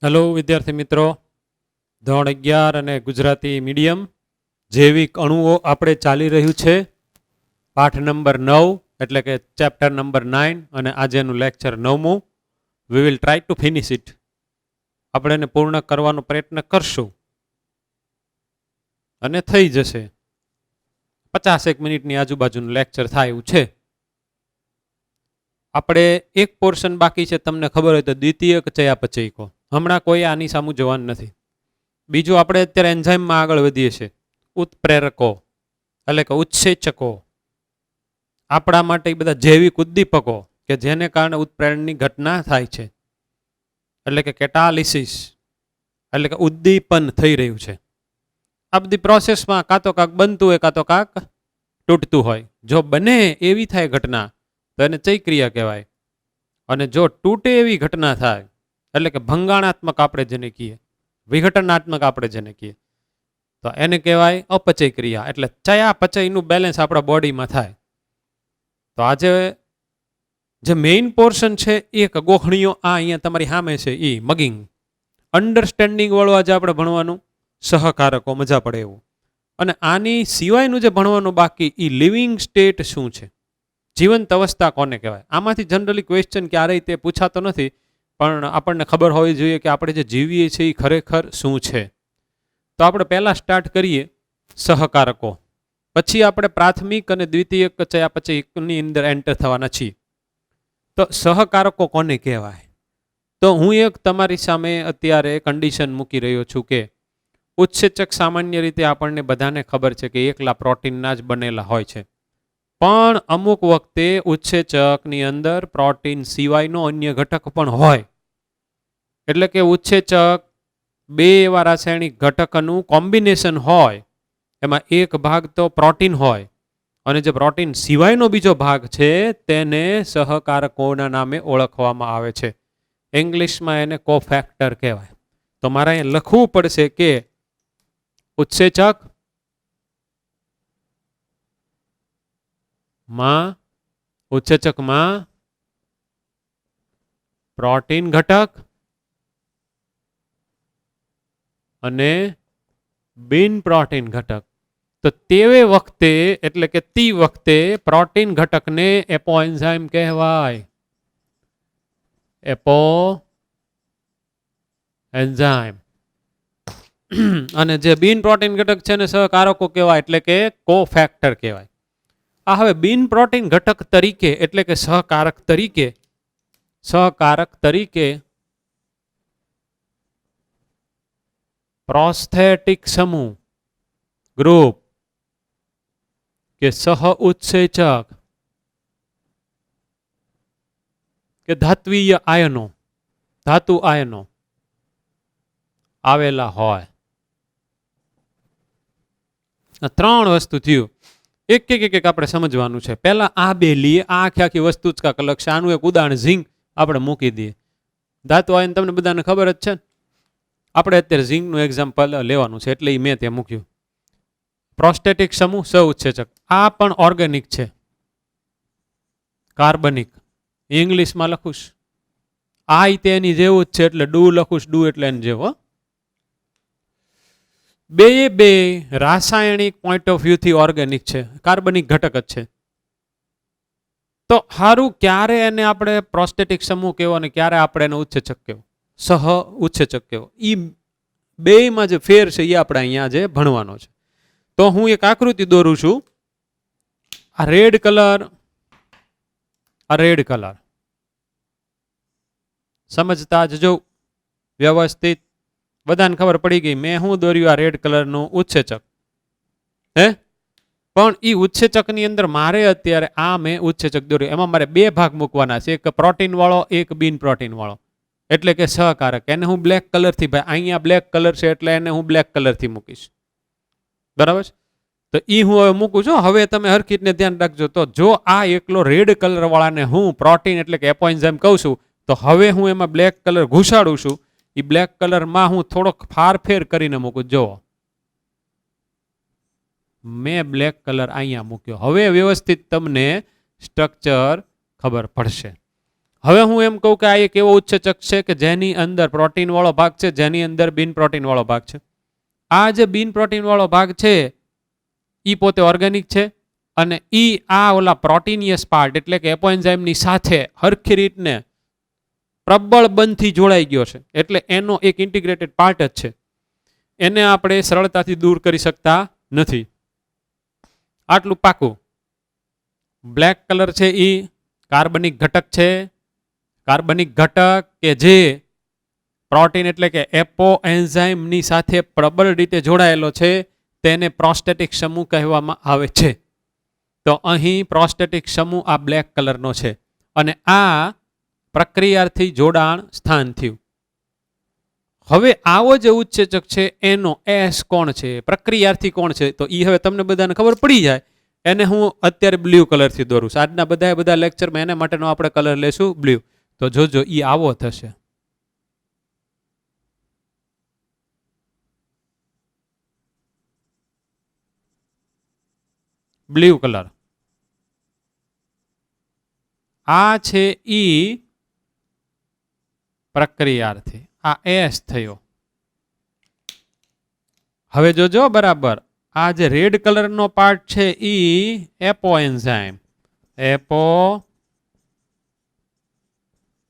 Hello વિદ્યાર્થી મિત્રો, ધોરણ 11 અને ગુજરાતી મીડિયમ જૈવિક અણુઓ આપણે ચાલી રહ્યું છે. પાઠ નંબર 9 એટલે કે ચેપ્ટર નંબર 9 અને આજેનું લેક્ચર 9મું. We will try to finish it. આપણે એને પૂર્ણ કરવાનો પ્રયત્ન કરશું અને થઈ જશે. 50 મિનિટની આજુબાજુનું લેક્ચર થાય એવું છે. આપણે એક પોર્શન બાકી છે, તમને ખબર હોય તો દ્વિતીયક ચયાપચયકો. હમણાં કોઈ આની સામું જવાનું નથી. બીજું આપણે અત્યારે એન્ઝાઇમમાં આગળ વધીએ છીએ. ઉત્પ્રેરકો એટલે કે ઉત્સેચકો, આપણા માટે બધા જૈવિક ઉદ્દીપકો કે જેને કારણે ઉત્પ્રેરણની ઘટના થાય છે, એટલે કે કેટાલિસિસ એટલે કે ઉદ્દીપન થઈ રહ્યું છે. આ બધી પ્રોસેસમાં કાં તો કાંક બનતું હોય કાં તો કાંક તૂટતું હોય. જો બને એવી થાય ઘટના તો એને ચયક્રિયા કહેવાય, અને જો તૂટે એવી ઘટના થાય એટલે કે ભંગાણાત્મક આપણે જેને કહીએ, વિઘટનાત્મક આપણે જેને કહીએ, તો એને કહેવાય અપચય ક્રિયા. એટલે ચયાપચયનું બેલેન્સ આપણા બોડીમાં થાય. તો આજે જે મેઇન પોર્શન છે એક ગોખણીઓ આ અહીંયા તમારી સામે છે, એ મગિંગ અન્ડરસ્ટેન્ડિંગ વાળું આજે આપણે ભણવાનું, સહકારકો મજા પડે એવું. અને આની સિવાયનું જે ભણવાનું બાકી એ લિવિંગ સ્ટેટ શું છે, જીવંત અવસ્થા કોને કહેવાય. આમાંથી જનરલી ક્વેશ્ચન ક્યારેય તે પૂછાતો નથી, પણ આપણને ખબર હોવી જોઈએ કે આપણે જે જીવીએ છીએ એ ખરેખર શું છે. તો આપણે પહેલાં સ્ટાર્ટ કરીએ સહકારકો, પછી આપણે પ્રાથમિક અને દ્વિતીયક ચયાપચયની અંદર એન્ટર થવાના છીએ. તો સહકારકો કોને કહેવાય? તો હું એક તમારી સામે અત્યારે કન્ડિશન મૂકી રહ્યો છું કે ઉત્સેચક સામાન્ય રીતે આપણને બધાને ખબર છે કે એકલા પ્રોટીનના જ બનેલા હોય છે, પણ અમુક વખતે ઉત્સેચકની અંદર પ્રોટીન સિવાયનો અન્ય ઘટક પણ હોય. એટલે કે ઉત્સેચક બે એવા રાસાયણિક ઘટકનું કોમ્બિનેશન હોય, એમાં એક ભાગ તો પ્રોટીન હોય અને જે પ્રોટીન સિવાયનો બીજો ભાગ છે તેને સહકારકોના નામે ઓળખવામાં આવે છે. ઇંગ્લિશમાં એને કોફેક્ટર કહેવાય. તો મારે અહીંયા લખવું પડશે કે ઉત્સેચક ઉત્સેચકમાં પ્રોટીન ઘટક અને બિન પ્રોટીન ઘટક. તો તેવે વખતે એટલે કે તી વખતે પ્રોટીન ઘટકને એપોએન્ઝાઇમ કહેવાય. એપોએન્ઝાઇમ. અને જે બિન પ્રોટીન ઘટક છે ને સહકારકો કહેવાય, એટલે કે કોફેક્ટર કહેવાય. આ હવે બિન પ્રોટીન ઘટક તરીકે એટલે કે સહકારક તરીકે પ્રોસ્થેટિક સમૂહ ગ્રુપ કે સહ ઉત્સેચક કે ધાત્વીય આયનો, ધાતુ આયનો આવેલા હોય. ત્રણ વસ્તુ થયું. એક એક આપણે સમજવાનું છે. પહેલા આ બે લઈએ, આ આખી વસ્તુ જ કાંક અલગ છે. આનું એક ઉદાહરણ ઝીંક આપણે મૂકી દઈએ. ધાતુ આયન તમને બધાને ખબર જ છે. આપણે અત્યારે ઝીંકનું એક્ઝામ્પલ લેવાનું છે એટલે મેં ત્યાં મૂક્યું. પ્રોસ્ટેટિક સમૂહ સહ ઉત્સેચક, આ પણ ઓર્ગેનિક છે, કાર્બનિક. ઇંગ્લિશમાં લખું આ તેની જેવું જ છે એટલે ડુ લખું, ડુ એટલે એની જેવો. બે રાસાયણિક પોઈન્ટ ઓફ વ્યૂથી ઓર્ગેનિક છે, કાર્બનિક ઘટક જ છે. તો સારું, ક્યારે એને આપણે પ્રોસ્ટેટિક સમૂહ કહેવો અને ક્યારે આપણે એને ઉત્સેચક કહેવો, સહ ઉત્સેચક કહેવો, એ બેમાં જે ફેર છે એ આપણે અહીંયા જે ભણવાનો છે. તો હું એક આકૃતિ દોરું છું. આ રેડ કલર સમજતા જજો વ્યવસ્થિત. બધાને ખબર પડી ગઈ મેં શું દોર્યું? આ રેડ કલરનું ઉત્સેચક. પણ એ ઉત્સેચકની અંદર મારે અત્યારે આ મેં ઉત્સેચક દોર્યું, એમાં મારે બે ભાગ મૂકવાના છે, એક પ્રોટીન વાળો એક બિન પ્રોટીન વાળો, એટલે કે સહકારક. એને હું બ્લેક કલરથી, ભાઈ અહીંયા બ્લેક કલર છે એટલે એને હું બ્લેક કલરથી મૂકીશ, બરાબર? તો એ હું હવે મૂકું છું. હવે તમે હરખી રીતને ધ્યાન રાખજો. તો જો આ એકલો રેડ કલર વાળાને હું પ્રોટીન એટલે કે એપોએન્ઝાઇમ કહું છું, તો હવે હું એમાં બ્લેક કલર ઘુસાડું છું. એ બ્લેક કલરમાં હું થોડોક ફારફેર કરીને મૂકું. જો મેં બ્લેક કલર અહીંયા મૂક્યો. હવે વ્યવસ્થિત તમને સ્ટ્રક્ચર ખબર પડશે. હવે હું એમ કહું કે આ એક એવો ઉત્સેચક છે કે જેની અંદર પ્રોટીન વાળો ભાગ છે, જેની અંદર બિન પ્રોટીન વાળો ભાગ છે. આ જે બિન પ્રોટીન વાળો ભાગ છે ઈ પોતે ઓર્ગેનિક છે અને ઈ આ ઓલા પ્રોટીનિયસ પાર્ટ એટલે કે એપોએન્ઝાઇમની સાથે હરખી રીતને પ્રબળ બંધથી જોડાઈ ગયો છે, એટલે એનો એક ઇન્ટિગ્રેટેડ પાર્ટ જ છે. એને આપણે સરળતાથી દૂર કરી શકતા નથી. આટલું પાકું. બ્લેક કલર છે ઈ કાર્બનિક ઘટક છે. કાર્બનિક ઘટક કે જે પ્રોટીન એટલે કે એપોએન્ઝાઇમની સાથે પ્રબળ રીતે જોડાયેલો છે તેને પ્રોસ્ટેટિક સમૂહ કહેવામાં આવે છે. તો અહીં પ્રોસ્ટેટિક સમૂહ આ બ્લેક કલરનો છે અને આ પ્રક્રિયાથી જોડાણ સ્થાન થયું. હવે આવો જે ઉત્સેચક છે એનો એસ કોણ છે, પ્રક્રિયાથી કોણ છે, તો એ હવે તમને બધાને ખબર પડી જાય. એને હું અત્યારે બ્લુ કલરથી દોરું છું. આજના બધા લેક્ચરમાં એના માટેનો આપણે કલર લેશું બ્લુ. તો જોજો ઈ આવો થશે. Blue colour. આ છે ઈ પ્રક્રિયાર્થી. આ એસ થયો. હવે જોજો બરાબર. આ જે રેડ કલરનો પાર્ટ છે ઈ એપોએન્ઝાઇમ.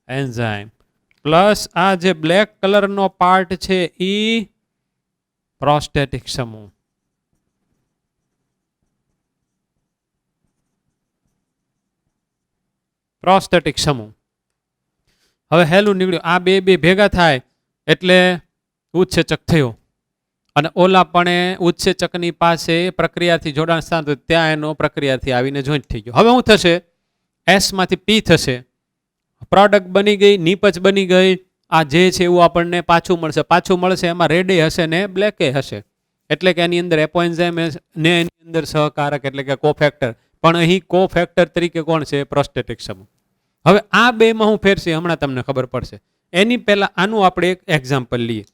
એન્ઝાઇમ પ્લસ આ જે બ્લેક કલરનો પાર્ટ છે ઈ પ્રોસ્ટેટિક સમૂહ. પ્રોસ્ટેટિક સમૂહ. હવે હેલું નીકળ્યું. આ બે ભેગા થાય એટલે ઉત્સેચક થયો અને ઓલા પણ ઉત્સેચકની પાસે પ્રક્રિયાથી જોડાણ સ્થાન ત્યાં એનો પ્રક્રિયાથી આવીને જોઈન્ટ થઈ ગયો. હવે શું થશે? એસ માંથી પી થશે. પ્રોડક્ટ બની ગઈ, નીપજ બની ગઈ. આ જે છે એવું આપણને પાછું મળશે. એમાં રેડે હશે ને બ્લેકે હશે. એટલે કે એની અંદર એપોએન્ઝાઇમ ને એની અંદર સહકારક એટલે કે કોફેક્ટર. પણ અહીં કોફેક્ટર તરીકે કોણ છે? પ્રોસ્ટેટિક સમૂહ. હવે આ બેમાં હું ફેરશે હમણાં તમને ખબર પડશે. એની પહેલા આનું આપણે એક એક્ઝામ્પલ લઈએ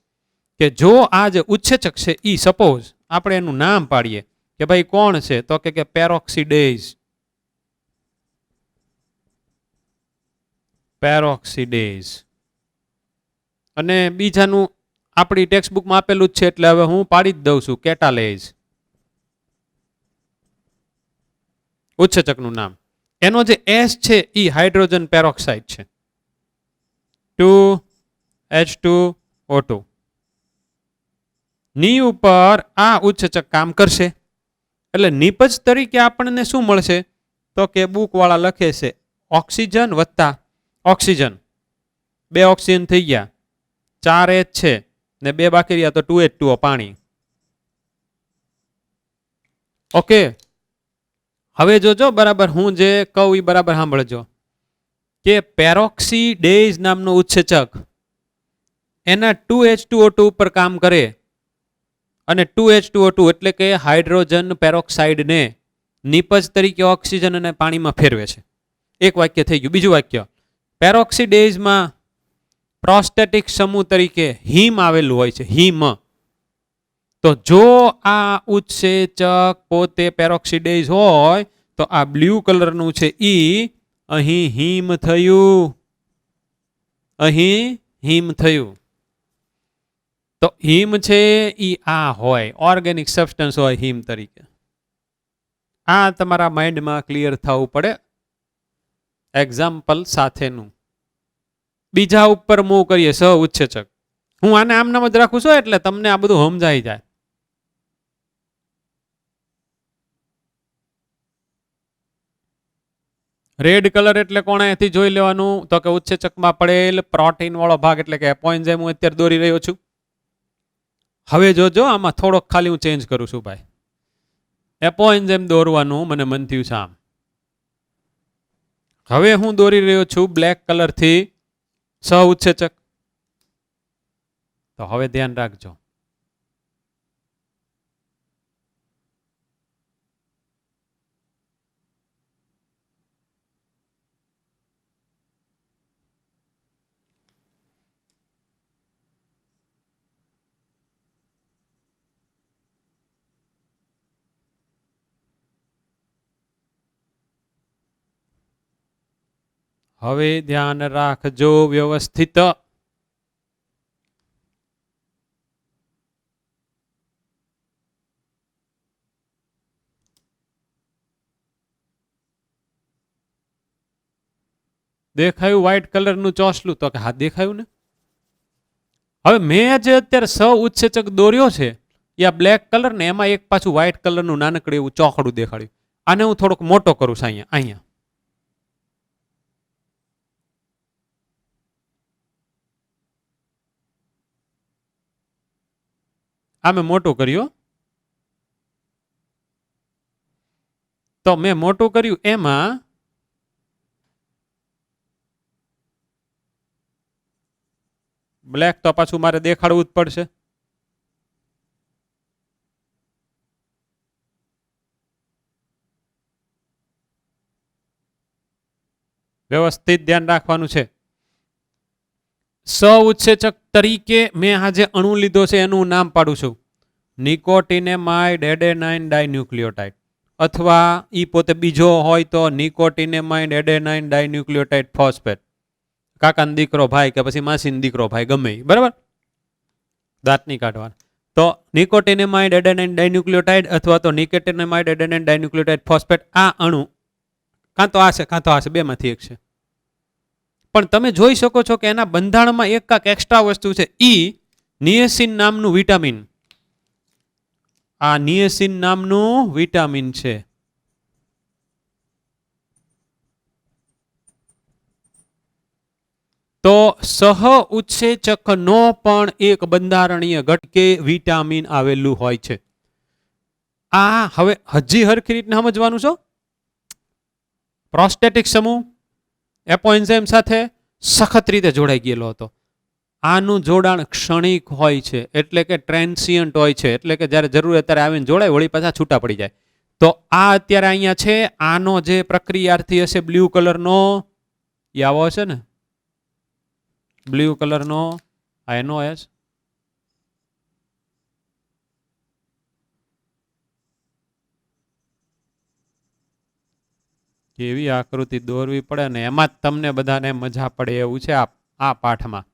કે જો આ જે ઉત્સેચક છે ઈ સપોઝ આપણે એનું નામ પાડીએ કે ભાઈ કોણ છે, તો કે પેરોક્સિડેઝ. પેરોક્સિડેઝ. અને બીજાનું આપણી ટેક્સ્ટબુકમાં આપેલું જ છે એટલે હવે હું પાડી જ દઉં છું, કેટાલેઝ. ઉત્સેચકનું નામ. એનો જે એસ છે ઈ હાઇડ્રોજન પેરોક્સાઇડ છે. 2H2O2 ની ઉપર આ ઉત્સેચક કામ કરશે. એટલે નિપજ તરીકે આપણને શું મળશે? તો કે બુક વાળા લખે છે ઓક્સિજન વત્તા ઓક્સિજન. 2 ઓક્સિજન થઈ ગયા, 4 H છે ને 2 બાકી રહ્યા તો 2H2O પાણી. ઓકે. હવે જોજો બરાબર હું જે કહું એ બરાબર સાંભળજો કે પેરોક્સિડેઝ નામનો ઉત્સેચક એના 2H2O2 ઉપર કામ કરે અને 2H2O2 એટલે કે હાઇડ્રોજન પેરોક્સાઇડને નિપજ તરીકે ઓક્સિજન અને પાણીમાં ફેરવે છે. એક વાક્ય થઈ ગયું. બીજું વાક્ય, પેરોક્સિડેઝમાં પ્રોસ્ટેટિક સમૂહ તરીકે હિમ આવેલું હોય છે. હિમ. તો જો આ ઉત્સેચક પોતે પેરોક્સિડેઝ હોય તો આ બ્લુ કલરનું છે ઈ અહીં હિમ થયું. અહીં હિમ થયું. તો હિમ છે ઈ આ હોય, ઓર્ગેનિક સબસ્ટન્સ હોય હિમ તરીકે. આ તમારા માઇન્ડમાં ક્લિયર થવું પડે એક્ઝામ્પલ સાથેનું. બીજા ઉપર મૂવ કરીએ. સહ ઉત્સેચક. હું આને આમ નામ જ રાખું છું એટલે તમને આ બધું સમજાઈ જાય. રેડ કલર એટલે કોણ અહીંથી જોઈ લેવાનું? તો કે ઉત્સેચકમાં પડેલ પ્રોટીન વાળો ભાગ એટલે કે એપોએન્ઝાઇમ હું અત્યારે દોરી રહ્યો છું. હવે જોજો આમાં થોડોક ખાલી હું ચેન્જ કરું છું ભાઈ. એપોએન્ઝાઇમ દોરવાનું મને મન થયું છે આમ. હવે હું દોરી રહ્યો છું બ્લેક કલરથી સહ ઉત્સેચક. તો હવે ધ્યાન રાખજો. હવે ધ્યાન રાખજો વ્યવસ્થિત. દેખાયું વ્હાઇટ કલરનું ચોસલું? તો કે હા દેખાયું ને. હવે મેં જે અત્યારે સ ઉત્સેચક દોર્યો છે એ આ બ્લેક કલર ને એમાં એક પાછું વ્હાઇટ કલરનું નાનકડું એવું ચોકડું દેખાડ્યું. આને હું થોડોક મોટો કરું છું અહીંયા અહીંયા. આ મેં મોટું કર્યું. તો મેં મોટું કર્યું એમાં બ્લેક તો પાછું મારે દેખાડવું જ પડશે. વ્યવસ્થિત ધ્યાન રાખવાનું છે. સ ઉત્સેચક તરીકે મેં આજે અણુ લીધો છે એનું નામ પાડું છું નિકોટિનેમાઇડ એડેનાઇન ડાયન્યુક્લિયોટાઇડ, અથવા ઈ પોતે બીજો હોય તો નિકોટિનેમાઇડ એડેનાઇન ડાયન્યુક્લિયોટાઇડ ફોસ્ફેટ. કાકાનો દીકરો ભાઈ કે પછી માસીનો દીકરો ભાઈ ગમે ઈ, બરાબર, દાંત નહીં કાઢવાના. તો નિકોટિનેમાઇડ એડેનાઇન ડાયન્યુક્લિયોટાઇડ અથવા તો નિકોટિનેમાઇડ એડેનાઇન ડાયન્યુક્લિયોટાઇડ ફોસ્ફેટ, આ અણુ કાં તો આ છે કાં તો આ છે, બેમાંથી એક છે. પણ તમે જોઈ શકો છો કે એના બંધારણમાં એક કાંક એક્સ્ટ્રા વસ્તુ છે. ઈ નિએસિન નામનું વિટામિન, આ નિએસિન નામનું વિટામિન છે. તો સહ ઉત્સેચકનો પણ એક બંધારણીય ઘટકે વિટામિન આવેલું હોય છે. આ હવે હજી હરખી રીતના સમજવાનું છો. પ્રોસ્ટેટિક સમૂહ એપોએન્ઝાઇમ સાથે સખત રીતે જોડાઈ ગયેલો હતો. આનું જોડાણ ક્ષણિક હોય છે, એટલે કે ટ્રાન્સિયન્ટ હોય છે, એટલે કે જ્યારે જરૂર અત્યારે આવીને જોડાય વળી પાછા છૂટા પડી જાય. તો આ અત્યારે અહીંયા છે, આનો જે પ્રક્રિયાર્થી હશે બ્લુ કલરનો એ આવો હશે ને, બ્લુ કલરનો આ એનો એસ. કેવી આકૃતિ દોરવી પડે ને એમાં જ તમને બધાને મજા પડે એવું છે આ પાઠમાં.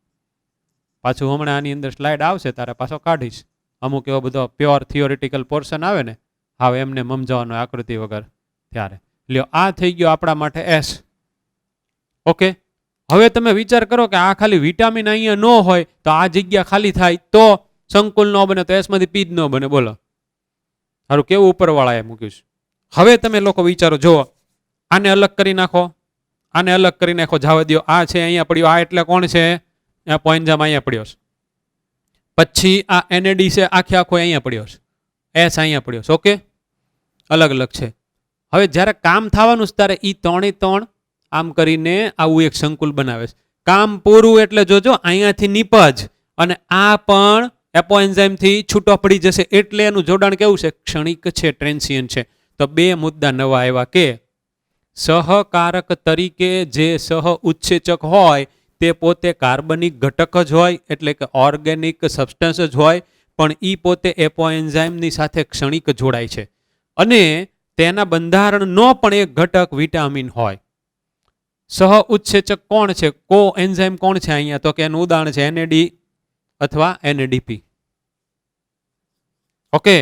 પાછું હમણાં આની અંદર સ્લાઇડ આવશે તારે પાછો કાઢીશ. અમુક એવો બધો પ્યોર થિયોરિટિકલ પોર્શન આવે ને, હવે એમને સમજાવવાનો આકૃતિ વગર ત્યારે. લ્યો આ થઈ ગયો આપણા માટે એસ. ઓકે, હવે તમે વિચાર કરો કે આ ખાલી વિટામિન અહીંયા ન હોય તો આ જગ્યા ખાલી થાય તો સંકુલ ન બને, તો એસમાંથી પી જ ન બને. બોલો સારું કેવું ઉપરવાળાએ મૂક્યું છે. હવે તમે લોકો વિચારો, જુઓ આને અલગ કરી નાખો, આને અલગ કરી નાખો, જવા દો. આ છે અહીંયા પડ્યો, આ એટલે કોણ છે? પોએન્ઝાઇમ અહીંયા પડ્યો છે. પછી આ એનએડી છે આખે આખો અહીંયા પડ્યો છે, એસ અહીંયા પડ્યો છે. ઓકે, અલગ અલગ છે. હવે જ્યારે કામ થવાનું છે ત્યારે એ ત્રણે ત્રણ આમ કરીને આવું એક સંકુલ બનાવે છે. કામ પૂરું એટલે જોજો અહીંયાથી નીપજ અને આ પણ એપોએન્ઝાઇમથી છૂટો પડી જશે. એટલે એનું જોડાણ કેવું છે? ક્ષણિક છે, ટ્રાન્સિયન્ટ છે. તો બે મુદ્દા નવા આવ્યા કે સહકારક તરીકે જે સહ ઉત્સેચક હોય તે પોતે કાર્બનિક ઘટક જ હોય, એટલે કે ઓર્ગેનિક સબસ્ટન્સ જ હોય, પણ એ પોતે એપોએન્ઝાઇમની સાથે ક્ષણિક જોડાય છે. અને તેના બંધારણનો પણ એક ઘટક વિટામિન હોય. સહ ઉત્સેચક કોણ છે? કો એન્ઝાઇમ કોણ છે અહીંયા? તો કે એનું ઉદાહરણ છે એનએડી અથવા એનએડીપી. ઓકે,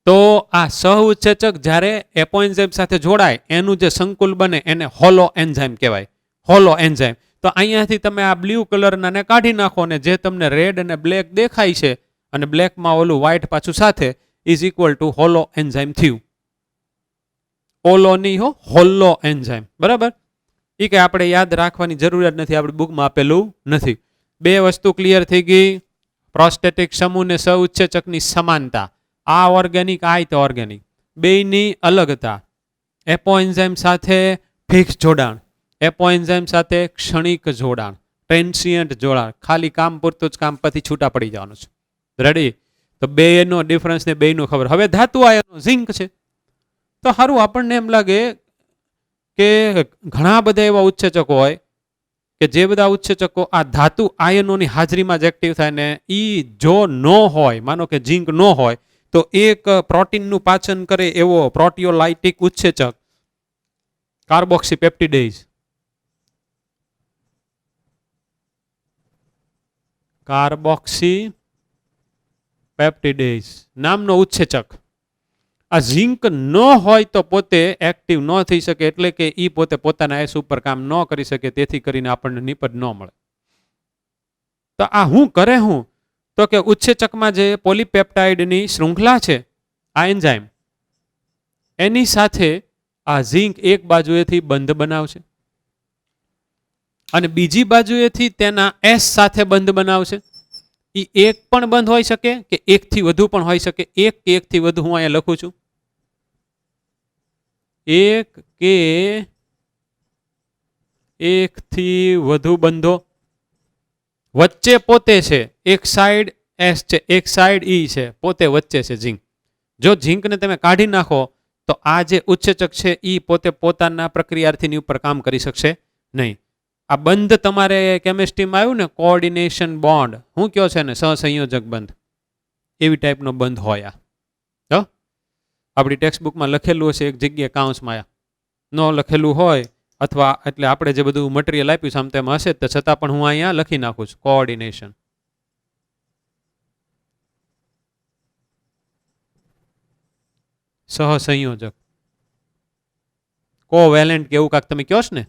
તો આ સહ ઉત્સેચક જ્યારે એપોએન્ઝાઇમ સાથે જોડાય એનું જે સંકુલ બને એને હોલો એન્ઝાઇમ કહેવાય. Hollow enzyme. તો અહીંયાથી તમે આ બ્લુ કલરનાને કાઢી નાખો ને જે તમને રેડ અને બ્લેક દેખાય છે, અને બ્લેકમાં ઓલું વ્હાઇટ પાછું સાથે, is equal two hollow enzyme થયું. ઓલો નહીં હો, હોલો એન્ઝાઇમ. બરાબર, એ કે આપણે યાદ રાખવાની જરૂરિયાત નથી, આપણી બુકમાં આપેલું નથી. બે વસ્તુ ક્લિયર થઈ ગઈ. પ્રોસ્ટેટિક સમૂહ ને સહ ઉત્સેચકની સમાનતા, આ ઓર્ગેનિક આ તો ઓર્ગેનિક, બેયની અલગતા. એપોએન્ઝાઇમ સાથે ફિક્સ જોડાણ, એપોએન્ઝાઇમ સાથે ક્ષણિક જોડાણ, ટ્રાન્સિયન્ટ જોડાણ, ખાલી કામ પૂરતું જ કામ પછી છૂટા પડી જવાનું છે. રેડી? તો બેનો ડિફરન્સ ને બેનું ખબર. હવે ધાતુ આયનો ઝિંક છે, તો સારું આપણને એમ લાગે કે ઘણા બધા એવા ઉત્સેચકો હોય કે જે બધા ઉત્સેચકો આ ધાતુ આયનોની હાજરીમાં જ એક્ટિવ થાય ને ઈ જો ન હોય, માનો કે ઝિંક ન હોય, તો એક પ્રોટીનનું પાચન કરે એવો પ્રોટીઓલાઇટિક ઉત્સેચક કાર્બોક્સીપેપ્ટિડેઝ કાર્બોક્સી પેપ્ટિડેઝ નામનો ઉત્સેચક. આ ઝીંક ન હોય તો પોતે એક્ટિવ ન થઈ શકે, એટલે કે એ પોતે પોતાના એસ ઉપર કામ ન કરી શકે, તેથી કરીને આપણને નિપજ ન મળે. તો આ હું કરે હું તો કે ઉત્સેચકમાં જે પોલીપેપ્ટાઇડની શૃંખલા છે, આ એન્ઝાઇમ, એની સાથે આ ઝીંક એક બાજુએથી બંધ બનાવશે અને બીજી બાજુએથી તેના એસ સાથે બંધ બનાવશે. એ એક પણ બંધ હોઈ શકે કે એકથી વધુ પણ હોઈ શકે. એક કે એકથી વધુ હું અહીંયા લખું છું. એક કે એકથી વધુ બંધો વચ્ચે પોતે છે, એક સાઈડ એસ છે, એક સાઈડ ઈ છે, પોતે વચ્ચે છે ઝીંક. જો ઝીંકને તમે કાઢી નાખો તો આ જે ઉત્સેચક છે એ પોતે પોતાના પ્રક્રિયાર્થીની ઉપર કામ કરી શકશે નહીં. આ બંધ તમારે કેમિસ્ટ્રીમાં આવ્યું ને, કોઓર્ડિનેશન બોન્ડ, શું કયો છે ને, સહસંયોજક બંધ, એવી ટાઈપનો બંધ હોય. આ આપણી ટેક્સ્ટબુકમાં લખેલું હશે એક જગ્યાએ કાઉન્સમાં, ન લખેલું હોય અથવા એટલે આપણે જે બધું મટીરિયલ આપ્યું છે આમ તેમ હશે, તો છતાં પણ હું અહીંયા લખી નાખું છું કોઓર્ડિનેશન. સહસંયોજક, કોવેલેન્ટ કે એવું કાંક તમે કહો છો ને,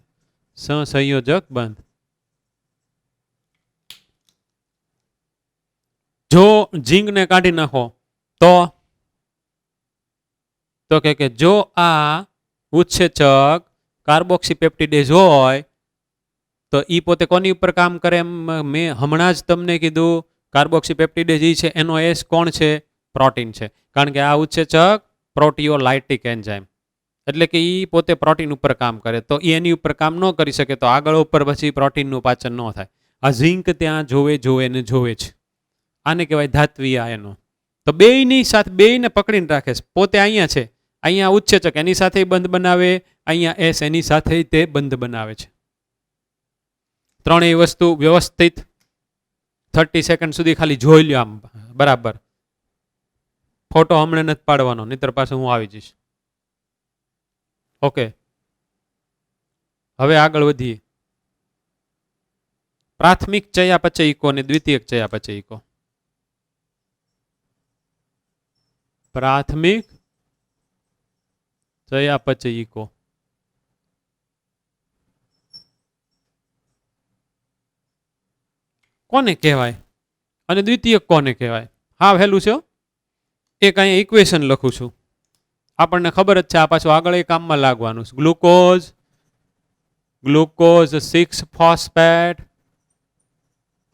સહસંયોજક બંધ. જો ઝીંકને કાઢી નાખો તો કે જો આ ઉત્સેચક કાર્બોક્સીપેપ્ટિડેઝ હોય તો ઈ પોતે કોની ઉપર કામ કરે? મેં હમણાં જ તમને કીધું કાર્બોક્સીપેપ્ટિડેઝ ઈ છે, એનો એસ કોણ છે? પ્રોટીન છે. કારણ કે આ ઉત્સેચક પ્રોટીઓલાઇટિક એન્ઝાઇમ, એટલે કે ઈ પોતે પ્રોટીન ઉપર કામ કરે. તો એની ઉપર કામ ન કરી શકે તો આગળ ઉપર પછી પ્રોટીનનું પાચન ન થાય. આ ઝીંક ત્યાં જોવે ને જોવે છે. આને કહેવાય ધાત્વીય આયનો. તો બેયની સાથે બેયને પકડીને રાખે છે. પોતે અહીંયા છે, અહીંયા ઉત્સેચક એની સાથે બંધ બનાવે, અહીંયા એસ એની સાથે તે બંધ બનાવે છે. ત્રણેય વસ્તુ વ્યવસ્થિત 30 સેકન્ડ સુધી ખાલી જોઈ લ્યો આમ બરાબર. ફોટો હમણાં નથી પાડવાનો, નહીતર પાસે હું આવી જઈશ. ઓકે, હવે આગળ વધીએ. પ્રાથમિક ચયાપચયિકો અને દ્વિતીયક ચયાપચયિકો. પ્રાથમિક ચયાપચયિકો કોને કહેવાય અને દ્વિતીયક કોને કહેવાય? હા, વહેલું છે. એક અહીંયા ઇક્વેશન લખું છું, આપણને ખબર જ છે. આ પાછું આગળ એ કામમાં લાગવાનું છે. ગ્લુકોઝ 6 ફોસ્ફેટ,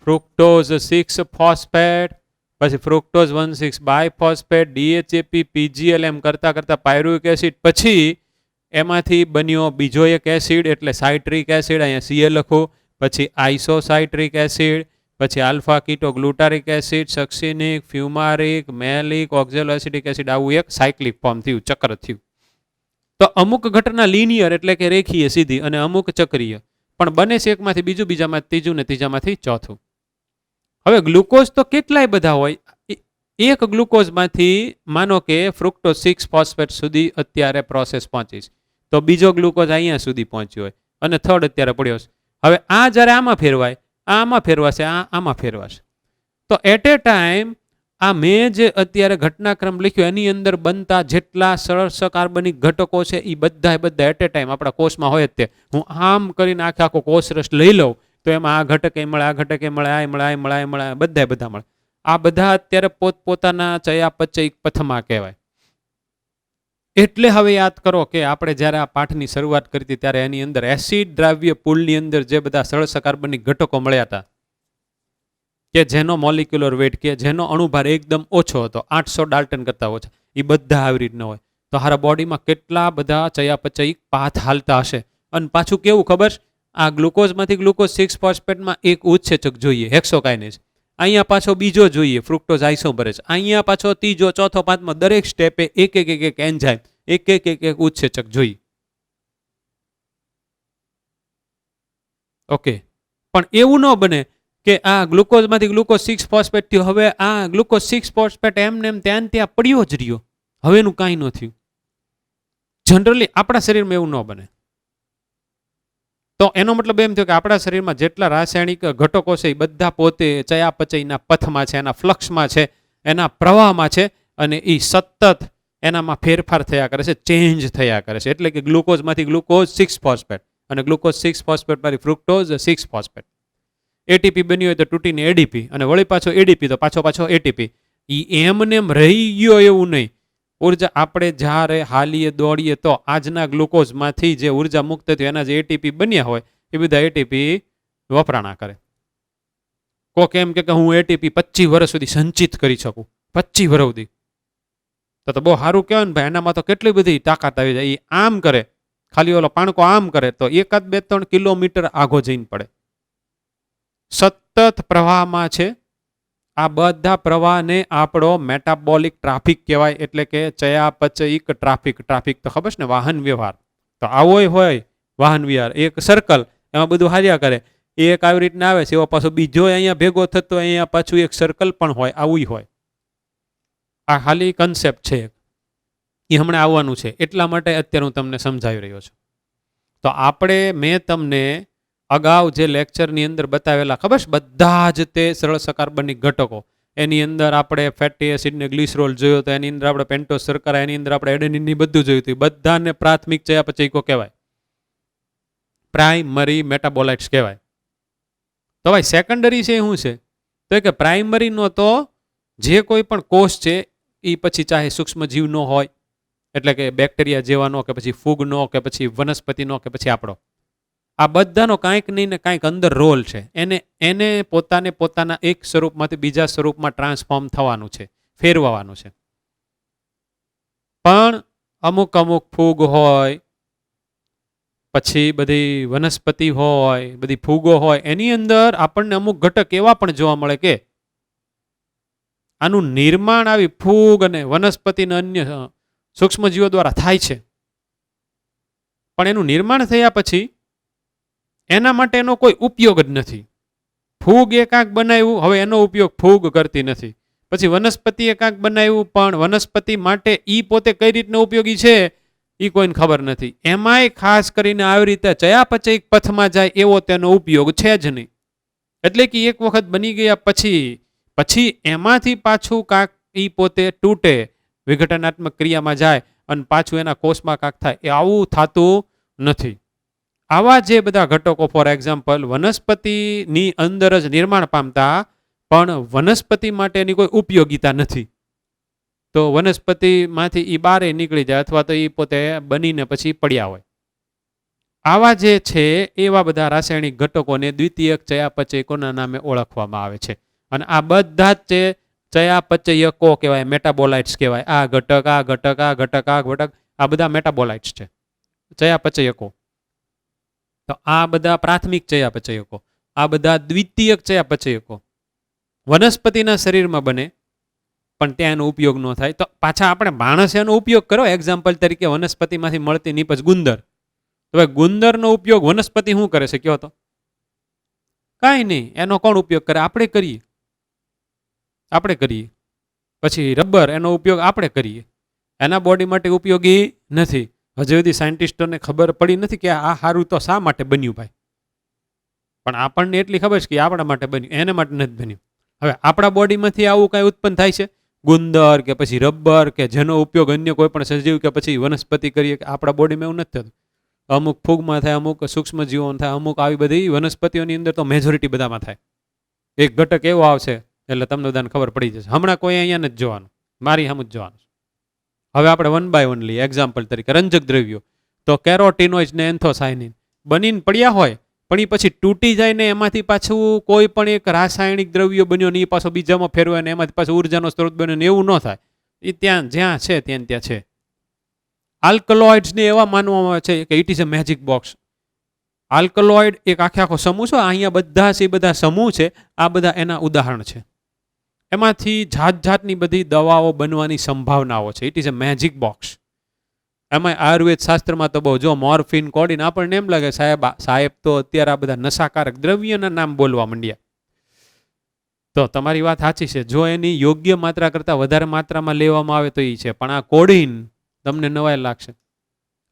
ફ્રુક્ટોઝ 6 ફોસ્ફેટ, પછી ફ્રુક્ટોઝ 1,6 બાયફોસ્ફેટ, DHAP, PGL એમ કરતા કરતા પાયરુવિક એસિડ, પછી એમાંથી બન્યો બીજો એક એસિડ એટલે સાઇટ્રિક એસિડ, અહીંયા Cl લખું, પછી આઇસોસાઇટ્રિક એસિડ, પછી આલ્ફા કીટો ગ્લુટારિક એસિડ, સક્સિનિક, ફ્યુમારિક, મેલિક, ઓક્ઝેલોએસિટિક એસિડ, આવું એક સાયક્લિક ફોર્મ થયું, ચક્ર થયું. તો અમુક ઘટના લિનિયર એટલે કે રેખીય સીધી અને અમુક ચક્રીય, પણ બને છે એકમાંથી બીજું, બીજામાં ત્રીજું ને ત્રીજામાંથી ચોથું. હવે ગ્લુકોઝ તો કેટલાય બધા હોય. એક ગ્લુકોઝમાંથી માનો કે ફ્રુક્ટોઝ 6 ફોસ્ફેટ સુધી અત્યારે પ્રોસેસ પહોંચી છે, તો બીજો ગ્લુકોઝ અહીંયા સુધી પહોંચ્યો હોય અને થર્ડ અત્યારે પડ્યો છે. હવે આ જ્યારે આમાં ફેરવાય, આમાં ફેરવાશે, આમાં ફેરવાશે. તો એટ એ ટાઈમ આ મેં જે અત્યારે ઘટનાક્રમ લખ્યો એની અંદર બનતા જેટલા સરસ કાર્બનિક ઘટકો છે એ બધા એટ એ ટાઈમ આપણા કોષમાં હોય જ તે. હું આમ કરીને આખો કોષ રસ લઈ લઉં તો એમાં આ ઘટકે મળે, આ ઘટકે મળે, આ મળે, આ મળે, આ મળે, બધા મળે. આ બધા અત્યારે પોતપોતાના ચયાપચયિક પથમાં કહેવાય. એટલે હવે યાદ કરો કે આપણે જ્યારે આ પાઠની શરૂઆત કરી હતી ત્યારે એની અંદર એસિડ દ્રાવ્ય પૂલની અંદર જે બધા સરસ કાર્બનિક ઘટકો મળ્યા હતા કે જેનો મોલિક્યુલર વેટ કે જેનો અણુભાર એકદમ ઓછો હતો, 800 ડાલ્ટન કરતા ઓછા, એ બધા આવી રીતના હોય. તો હારા બોડીમાં કેટલા બધા ચયાપચયિક પાથ હાલતા હશે. અને પાછું કેવું ખબર, આ ગ્લુકોઝમાંથી ગ્લુકોઝ 6 ફોસ્ફેટમાં એક ઉત્સેચક જોઈએ, હેક્સોકાઇનેઝ. અહીંયા પાછો બીજો જોઈએ, ફ્રુક્ટોઝ આઇસોમરેઝ. અહીંયા પાછો ત્રીજો, ચોથો, પાંચમો, દરેક સ્ટેપે એક એન્ઝાઇમ, એક ઉત્સેચક જોઈએ. ઓકે, પણ એવું ન બને કે આ ગ્લુકોઝમાંથી ગ્લુકોઝ 6 ફોસ્ફેટ થયો, હવે આ ગ્લુકોઝ 6 ફોસ્ફેટ એમને એમ ત્યાં પડ્યો જ રહ્યો, હવે એનું કાંઈ ન થયું. જનરલી આપણા શરીરમાં એવું ન બને. તો એનો મતલબ એમ થયો કે આપણા શરીરમાં જેટલા રાસાયણિક ઘટકો છે એ બધા પોતે ચયાપચયના પથમાં છે, એના ફ્લક્સમાં છે, એના પ્રવાહમાં છે, અને એ સતત એનામાં ફેરફાર થયા કરે છે, ચેન્જ થયા કરે છે. એટલે કે ગ્લુકોઝમાંથી ગ્લુકોઝ 6 ફોસ્ફેટ, અને ગ્લુકોઝ 6 ફોસ્ફેટ માંથી ફ્રુક્ટોઝ 6 ફોસ્ફેટ. એટીપી બન્યું હોય તો તૂટીને એડીપી, અને વળી પાછો એડીપી તો પાછો એટીપી. એ એમને એમ રહી ગયો એવું નહીં. ઉર્જા આપણે જ્યારે હાલીએ દોડીએ તો આજના ગ્લુકોઝમાંથી જે ઉર્જા મુક્ત થયું એના જે એટીપી બન્યા હોય એ બધા એટીપી વપરાણા કરે. કોક એમ કે હું એટીપી 25 વર્ષ સુધી સંચિત કરી શકું, 25 વર્ષ સુધી, તો બહુ સારું કહેવાય ને ભાઈ. એનામાં તો કેટલી બધી તાકાત આવી જાય. એ આમ કરે, ખાલી ઓલો પાણકો આમ કરે તો 1-2-3 કિલોમીટર આગો જઈને પડે. સતત પ્રવાહમાં છે. આ બધા પ્રવાહને આપણો મેટાબોલિક ટ્રાફિક કહેવાય. એટલે કે ચયાપચયિક ટ્રાફિક. ટ્રાફિક તો ખબર છે ને, વાહન વ્યવહાર. તો આવો હોય વાહન વ્યવહાર, એક સર્કલ, એમાં બધું હાર્યા કરે. એક આવી રીતના આવે છે, એવો પાછો બીજો અહીંયા ભેગો થતો, અહીંયા પાછું એક સર્કલ પણ હોય, આવું હોય. આ ખાલી કન્સેપ્ટ છે, એ હમણાં આવવાનું છે. એટલા માટે અત્યારે હું તમને સમજાવી રહ્યો છું. તો મેં તમને અગાઉ જે લેક્ચરની અંદર બતાવેલા ખબર છે, બધા જ તે સરળ સકાર્બનિક ઘટકો, એની અંદર આપણે ફેટી એસિડ ને ગ્લિસરોલ જોયો તો, એની અંદર આપણે પેન્ટોઝ શર્કરા, એની અંદર આપણે એડેનિન ની બધું જોયું હતું. બધાને પ્રાથમિક ચયાપચયિકો કહેવાય, પ્રાઇમરી મેટાબોલાઇટ્સ કહેવાય. તો ભાઈ સેકન્ડરી છે શું છે? તો કે પ્રાઇમરીનો તો જે કોઈ પણ કોષ છે એ પછી ચાહે સૂક્ષ્મજીવનો હોય, એટલે કે બેક્ટેરિયા જેવાનો, કે પછી ફૂગનો, કે પછી વનસ્પતિનો, કે પછી આપણો, આ બધાનો કાંઈક નહીં ને કાંઈક અંદર રોલ છે. એને પોતાના એક સ્વરૂપમાંથી બીજા સ્વરૂપમાં ટ્રાન્સફોર્મ થવાનું છે, ફેરવવાનું છે. પણ અમુક ફૂગ હોય, પછી બધી વનસ્પતિ હોય, બધી ફૂગો હોય, એની અંદર આપણને અમુક ઘટક એવા પણ જોવા મળે કે આનું નિર્માણ આવી ફૂગ અને વનસ્પતિના અન્ય સૂક્ષ્મજીવો દ્વારા થાય છે. પણ એનું નિર્માણ થયા પછી એના માટે એનો કોઈ ઉપયોગ જ નથી. ફૂગ એ કાંક બનાવ્યું, હવે એનો ઉપયોગ ફૂગ કરતી નથી. પછી વનસ્પતિએ કાંક બનાવ્યું, પણ વનસ્પતિ માટે ઈ પોતે કઈ રીતનો ઉપયોગી છે એ કોઈને ખબર નથી. એમાંય ખાસ કરીને આવી રીતે ચયાપચયિક પથમાં જાય એવો તેનો ઉપયોગ છે જ નહીં. એટલે કે એક વખત બની ગયા પછી એમાંથી પાછું કાંક ઈ પોતે તૂટે, વિઘટનાત્મક ક્રિયામાં જાય અને પાછું એના કોષમાં કાંક થાય, એ આવું થતું નથી. આવા જે બધા ઘટકો, ફોર એક્ઝામ્પલ વનસ્પતિની અંદર જ નિર્માણ પામતા, પણ વનસ્પતિ માટેની કોઈ ઉપયોગિતા નથી, તો વનસ્પતિમાંથી એ બારે નીકળી જાય, અથવા તો એ પોતે બનીને પછી પડ્યા હોય. આવા જે છે એવા બધા રાસાયણિક ઘટકોને દ્વિતીયક ચયાપચયકોના નામે ઓળખવામાં આવે છે. અને આ બધા જ ચયાપચયકો કહેવાય, મેટાબોલાઇટ્સ કહેવાય. આ ઘટક, આ ઘટક, આ ઘટક, આ ઘટક, આ બધા મેટાબોલાઇટ્સ છે, ચયાપચયકો. તો આ બધા પ્રાથમિક ચયાપચયકો, આ બધા દ્વિતીયક ચયાપચયકો વનસ્પતિના શરીરમાં બને, પણ ત્યાં એનો ઉપયોગ ન થાય. તો પાછા આપણે માણસ એનો ઉપયોગ કરો. એક્ઝામ્પલ તરીકે વનસ્પતિમાંથી મળતી નીપજ ગુંદર. તો ભાઈ ગુંદરનો ઉપયોગ વનસ્પતિ શું કરે છે કયો તો? કાંઈ નહીં. એનો કોણ ઉપયોગ કરે? આપણે કરીએ. પછી રબર, એનો ઉપયોગ આપણે કરીએ. એના બોડી માટે ઉપયોગી નથી. હજી સુધી સાયન્ટિસ્ટોને ખબર પડી નથી કે આ સારું તો શા માટે બન્યું ભાઈ. પણ આપણને એટલી ખબર છે કે આપણા માટે બન્યું, એને માટે નથી બન્યું. હવે આપણા બોડીમાંથી આવું કાંઈ ઉત્પન્ન થાય છે, ગુંદર કે પછી રબર, કે જેનો ઉપયોગ અન્ય કોઈ પણ સજીવ કે પછી વનસ્પતિ કરીએ, કે આપણા બોડીમાં એવું નથી થતું. અમુક ફૂગમાં થાય, અમુક સૂક્ષ્મજીવોમાં થાય, અમુક આવી બધી વનસ્પતિઓની અંદર તો મેજોરિટી બધામાં થાય. એક ઘટક એવો આવશે એટલે તમને બધાને ખબર પડી જશે. હમણાં કોઈ અહીંયા નથી જોવાનું, મારી સામે જ જોવાનું. હવે આપણે 1 by 1 લઈએ. એક્ઝામ્પલ તરીકે રંજક દ્રવ્યો, તો કેરોટીનોઇડ્સ ને એન્થોસાયનિન બનીને પડ્યા હોય, પણ એ પછી તૂટી જાય ને એમાંથી પાછું કોઈ પણ એક રાસાયણિક દ્રવ્યો બન્યો ને એ પાછો બીજામાં ફેરવાય ને એમાંથી પાછું ઉર્જાનો સ્ત્રોત બન્યો ને, એવું ન થાય. એ જ્યાં છે ત્યાં છે. આલ્કલોઇડ્સને એવા માનવામાં આવે છે કે it is a magic box. Alkaloid એક આખો સમૂહ છે. અહીંયા બધા સમૂહ છે, આ બધા એના ઉદાહરણ છે. એમાંથી જાતની બધી દવાઓ બનવાની સંભાવનાઓ છે. It is a magic box. એમાં આયુર્વેદ શાસ્ત્રમાં તો બહુ, જો મોર્ફિન, કોડિન, આપણને એમ લાગે સાહેબ તો અત્યારે આ બધા નશાકારક દ્રવ્યના નામ બોલવા માંડ્યા. તો તમારી વાત સાચી છે. જો એની યોગ્ય માત્રા કરતાં વધારે માત્રામાં લેવામાં આવે તો એ છે. પણ આ કોડિન તમને નવાઈ લાગશે.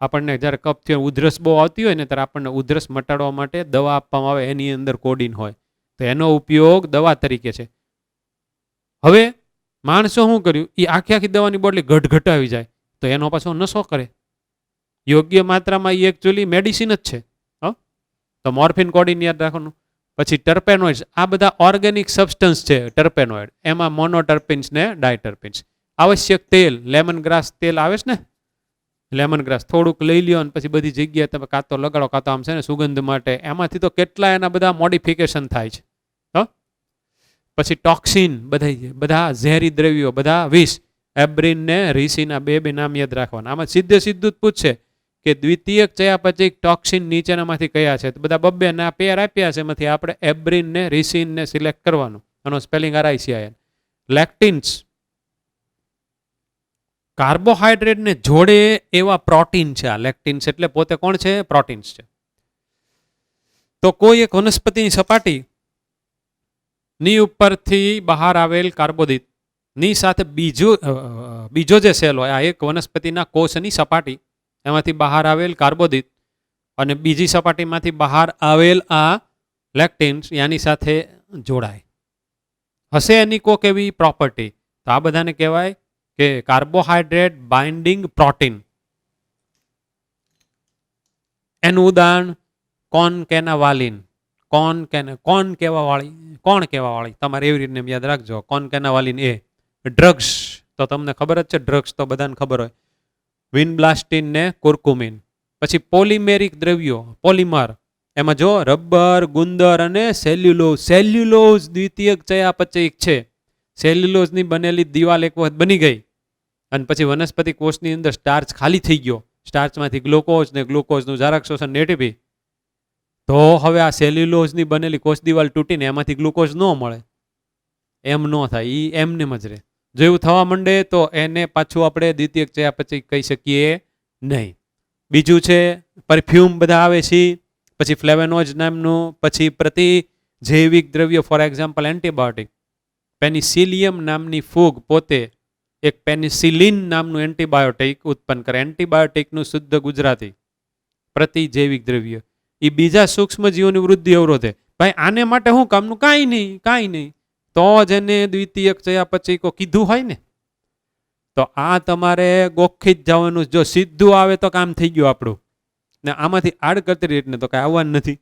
આપણને જ્યારે કફ થી ઉધરસ બહુ આવતી હોય ને ત્યારે આપણને ઉધરસ મટાડવા માટે દવા આપવામાં આવે, એની અંદર કોડીન હોય, તો એનો ઉપયોગ દવા તરીકે છે. હવે માણસો શું કર્યું, એ આખી દવાની બોટલી ઘટઘટાવી જાય તો એનો પાછો નશો કરે. યોગ્ય માત્રામાં એ એકચ્યુઅલી મેડિસિન જ છે. તો મોર્ફિન, કોડીન યાદ રાખવાનું. પછી ટર્પેનોઇડ્સ, આ બધા ઓર્ગેનિક સબસ્ટન્સ છે. ટર્પેનોઇડ એમાં મોનોટર્પિન્સ ને ડાયટર્પિન્સ. આવશ્યક તેલ, લેમન ગ્રાસ તેલ આવે છે ને, લેમન ગ્રાસ થોડુંક લઈ લ્યો અને પછી બધી જગ્યાએ તમે કાં તો લગાડો કાં તો આમ છે ને સુગંધ માટે. એમાંથી તો કેટલા એના બધા મોડિફિકેશન થાય છે. પછી ટોક્સિન, બધા ઝેરી દ્રવ્યો, બધા વિષ, એબ્રિન ને રીસીના બે નામ યાદ રાખવાના. આમાં સીધું જ પૂછશે કે દ્વિતીયક ચયાપચયિક ટોક્સિન નીચેનામાંથી કયા છે, તો બધા બબ્બે ના પેર આપ્યા છે, એમાંથી આપણે એબ્રિન ને રીસિન ને સિલેક્ટ કરવાનું. આનો સ્પેલિંગ RICIN. લેક્ટિન્સ, કાર્બોહાઈડ્રેટ ને જોડે એવા પ્રોટીન છે. આ લેક્ટિન્સ એટલે પોતે કોણ છે? પ્રોટીન્સ છે. તો કોઈ એક વનસ્પતિની સપાટી ની ઉપરથી બહાર આવેલ કાર્બોદિત ની સાથે બીજો જે સેલ હોય, આ એક વનસ્પતિના કોષની સપાટી, એમાંથી બહાર આવેલ કાર્બોદિત અને બીજી સપાટીમાંથી બહાર આવેલ આ લેક્ટિન્સ એની સાથે જોડાય હશે, એની કોક એવી પ્રોપર્ટી, તો આ બધાને કહેવાય કે કાર્બોહાઈડ્રેટ બાઇન્ડિંગ પ્રોટીન. એનું ઉદાહરણ કોનકેનાવાલિન. કોણ કહેવા વાળી તમારે એવી રીતે યાદ રાખજો. કોનકેનાવાલિન એ ડ્રગ્સ, તો તમને ખબર જ છે, ડ્રગ્સ તો બધાને ખબર હોય. વિનબ્લાસ્ટિન ને કુર્કુમિન. પછી પોલિમેરિક દ્રવ્યો, પોલિમર, એમાં જો રબર, ગુંદર અને સેલ્યુલોઝ. સેલ્યુલોઝ દ્વિતીયક ચયાપચયિક છે. સેલ્યુલોઝની બનેલી દિવાલ એક વખત બની ગઈ અને પછી વનસ્પતિ કોષની અંદર સ્ટાર્ચ ખાલી થઈ ગયો, સ્ટાર્ચમાંથી ગ્લુકોઝ ને ગ્લુકોઝનું જરાક શોષણ એટીપી, તો હવે આ સેલ્યુલોઝની બનેલી કોષ દિવાલ તૂટીને એમાંથી ગ્લુકોઝ ન મળે. એમ ન થાય, એ એમને જ રહે. જો એવું થવા માંડે તો એને પાછું આપણે દ્વિતીયક ચયાપચયિક કહી શકીએ નહીં. બીજું છે પરફ્યુમ બધા આવે છે, પછી ફ્લેવેનોઇડ નામનું, પછી પ્રતિજૈવિક દ્રવ્ય, ફોર એક્ઝામ્પલ એન્ટીબાયોટિક. પેનિસિલિયમ નામની ફૂગ પોતે એક પેનિસિલિન નામનું એન્ટીબાયોટિક ઉત્પન્ન કરે. એન્ટીબાયોટિકનું શુદ્ધ ગુજરાતી પ્રતિજૈવિક દ્રવ્ય. એ બીજા સૂક્ષ્મ જીવોની વૃદ્ધિ અવરોધે. ભાઈ આને માટે શું કામનું? કાંઈ નહીં. તો જ એને દ્વિતીયક ચયાપચયિકો કીધું હોય ને. તો આ તમારે ગોખી જ જવાનું. જો સીધું આવે તો કામ થઈ ગયું આપણું, ને આમાંથી આડકતરી રીતને તો કાંઈ આવવાનું નથી.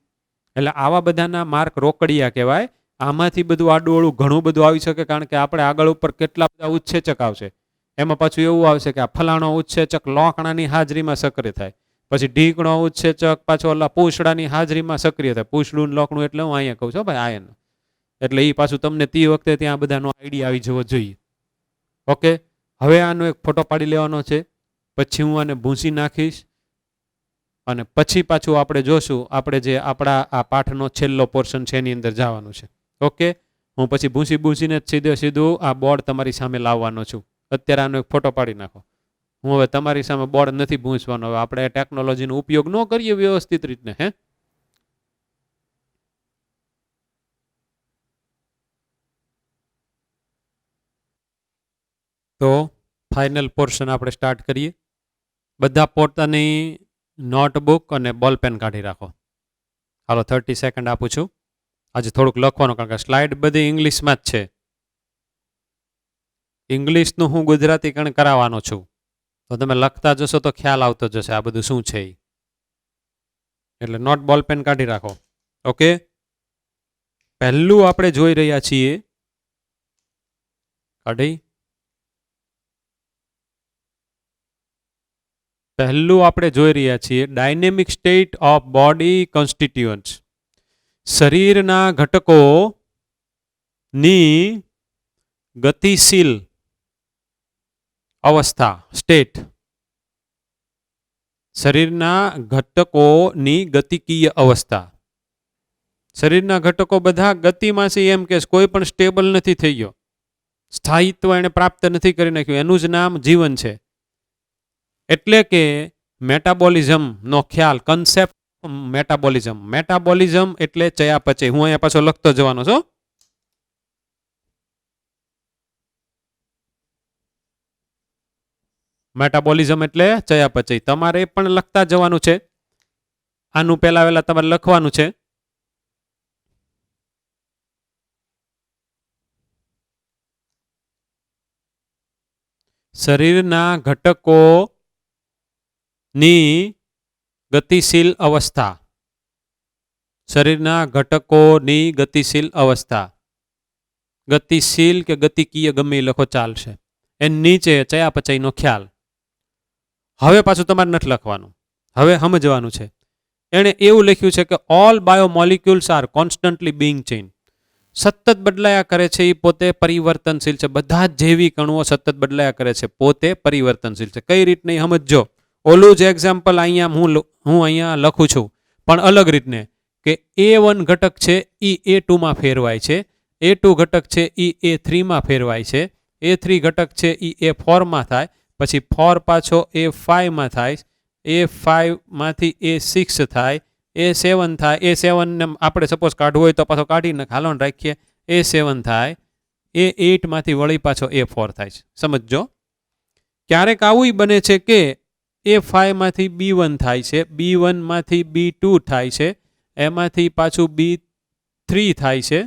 એટલે આવા બધાના માર્ક રોકડિયા કહેવાય. આમાંથી બધું આડું ઘણું બધું આવી શકે, કારણ કે આપણે આગળ ઉપર કેટલા બધા ઉત્સેચક આવશે. એમાં પાછું એવું આવશે કે આ ફલાણો ઉત્સેચક લોકણાની હાજરીમાં સક્રિય થાય, પછી ઢીકણો ઉત્સેચક પાછો ઓલા પૂંછડાની હાજરીમાં સક્રિય થાય. પૂંછડું લોકણું એટલે હું અહીંયા કહું છું ભાઈ આયન, એટલે એ પાછું તમને તે વખતે ત્યાં બધાનો આઈડિયા આવી જવો જોઈએ. ઓકે, હવે આનો એક ફોટો પાડી લેવાનો છે, પછી હું આને ભૂંસી નાખીશ અને પછી પાછું આપણે જોશું. આપણે જે આપણા આ પાઠનો છેલ્લો પોર્શન છે એની અંદર જવાનું છે. ઓકે, હું પછી ભૂંસીને સીધું આ બોર્ડ તમારી સામે લાવવાનો છું. અત્યારે આનો એક ફોટો પાડી નાખો. હું હવે તમારી સામે બોર્ડ નથી ભૂંસવાનો. હવે આપણે ટેકનોલોજીનો ઉપયોગ ન કરીએ વ્યવસ્થિત રીતને. તો ફાઇનલ પોર્શન આપણે સ્ટાર્ટ કરીએ. બધા પોતાની નોટબુક અને બોલ પેન કાઢી રાખો. હાલો 30 સેકન્ડ આપું છું. આજે થોડુંક લખવાનું, કારણ કે સ્લાઇડ બધી ઇંગ્લિશમાં જ છે. ઇંગ્લિશનું હું ગુજરાતી કરાવવાનો છું, તો તમે લખતા જશો તો ખ્યાલ આવતો જશે આ બધું શું છે. એટલે નોટ બોલ પેન કાઢી રાખો. ઓકે, પહેલું આપણે જોઈ રહ્યા છીએ, ડાયનેમિક સ્ટેટ ઓફ બોડી કોન્સ્ટિટ્યુઅન્ટ્સ. શરીરના ઘટકોની ગતિશીલ અવસ્થા, સ્ટેટ. શરીરના ઘટકોની ગતિકીય અવસ્થા. શરીરના ઘટકો બધા ગતિમાં છે એમ કે કોઈ પણ સ્ટેબલ નથી થઈ ગયો, સ્થાયિત્વ એને પ્રાપ્ત નથી કરી નાખ્યું. એનું જ નામ જીવન છે. એટલે કે મેટાબોલિઝમ નો ખ્યાલ, કન્સેપ્ટ મેટાબોલિઝમ એટલે ચયાપચય. હું અહીંયા પાછો લખતો જવાનો છું. મેટાબોલિઝમ એટલે ચયાપચય. તમારે પણ લખતા જવાનું છે. આનું પહેલા વહેલા તમારે લખવાનું છે. શરીરના ઘટકોની ગતિશીલ અવસ્થા. શરીરના ઘટકોની ગતિશીલ અવસ્થા. ગતિશીલ કે ગતિકીય ગમે એ લખો ચાલશે. એની નીચે ચયાપચયનો ખ્યાલ. હવે પાછું તમારે નથી લખવાનું, હવે સમજવાનું છે. એણે એવું લખ્યું છે કે all biomolecules are constantly being change. સતત બદલાયા કરે છે, એ પોતે પરિવર્તનશીલ છે. બધા જ જૈવિક અણુઓ સતત બદલાયા કરે છે, પોતે પરિવર્તનશીલ છે. કઈ રીત નહીં સમજજો. ઓલું જ એક્ઝામ્પલ અહીંયા હું અહીંયા લખું છું, પણ અલગ રીતને કે A1 ઘટક છે એ A2 માં ફેરવાય છે, A2 ઘટક છે એ A3 માં ફેરવાય છે, A3 ઘટક છે એ A4 માં થાય, પછી 4 પાછો A5 માં થાય, A5 માંથી A6 થાય, A7 થાય, A7 ને આપણે સપોઝ કાઢવું હોય તો પાછો કાઢીને હાલો રાખીએ, A7 થાય, A8 માંથી વળી પાછો A4 થાય છે. સમજો. ક્યારેક આવું બને છે કે A5 માંથી B1 થાય છે, B1 માંથી B2 થાય છે, એમાંથી પાછું B3 થાય છે,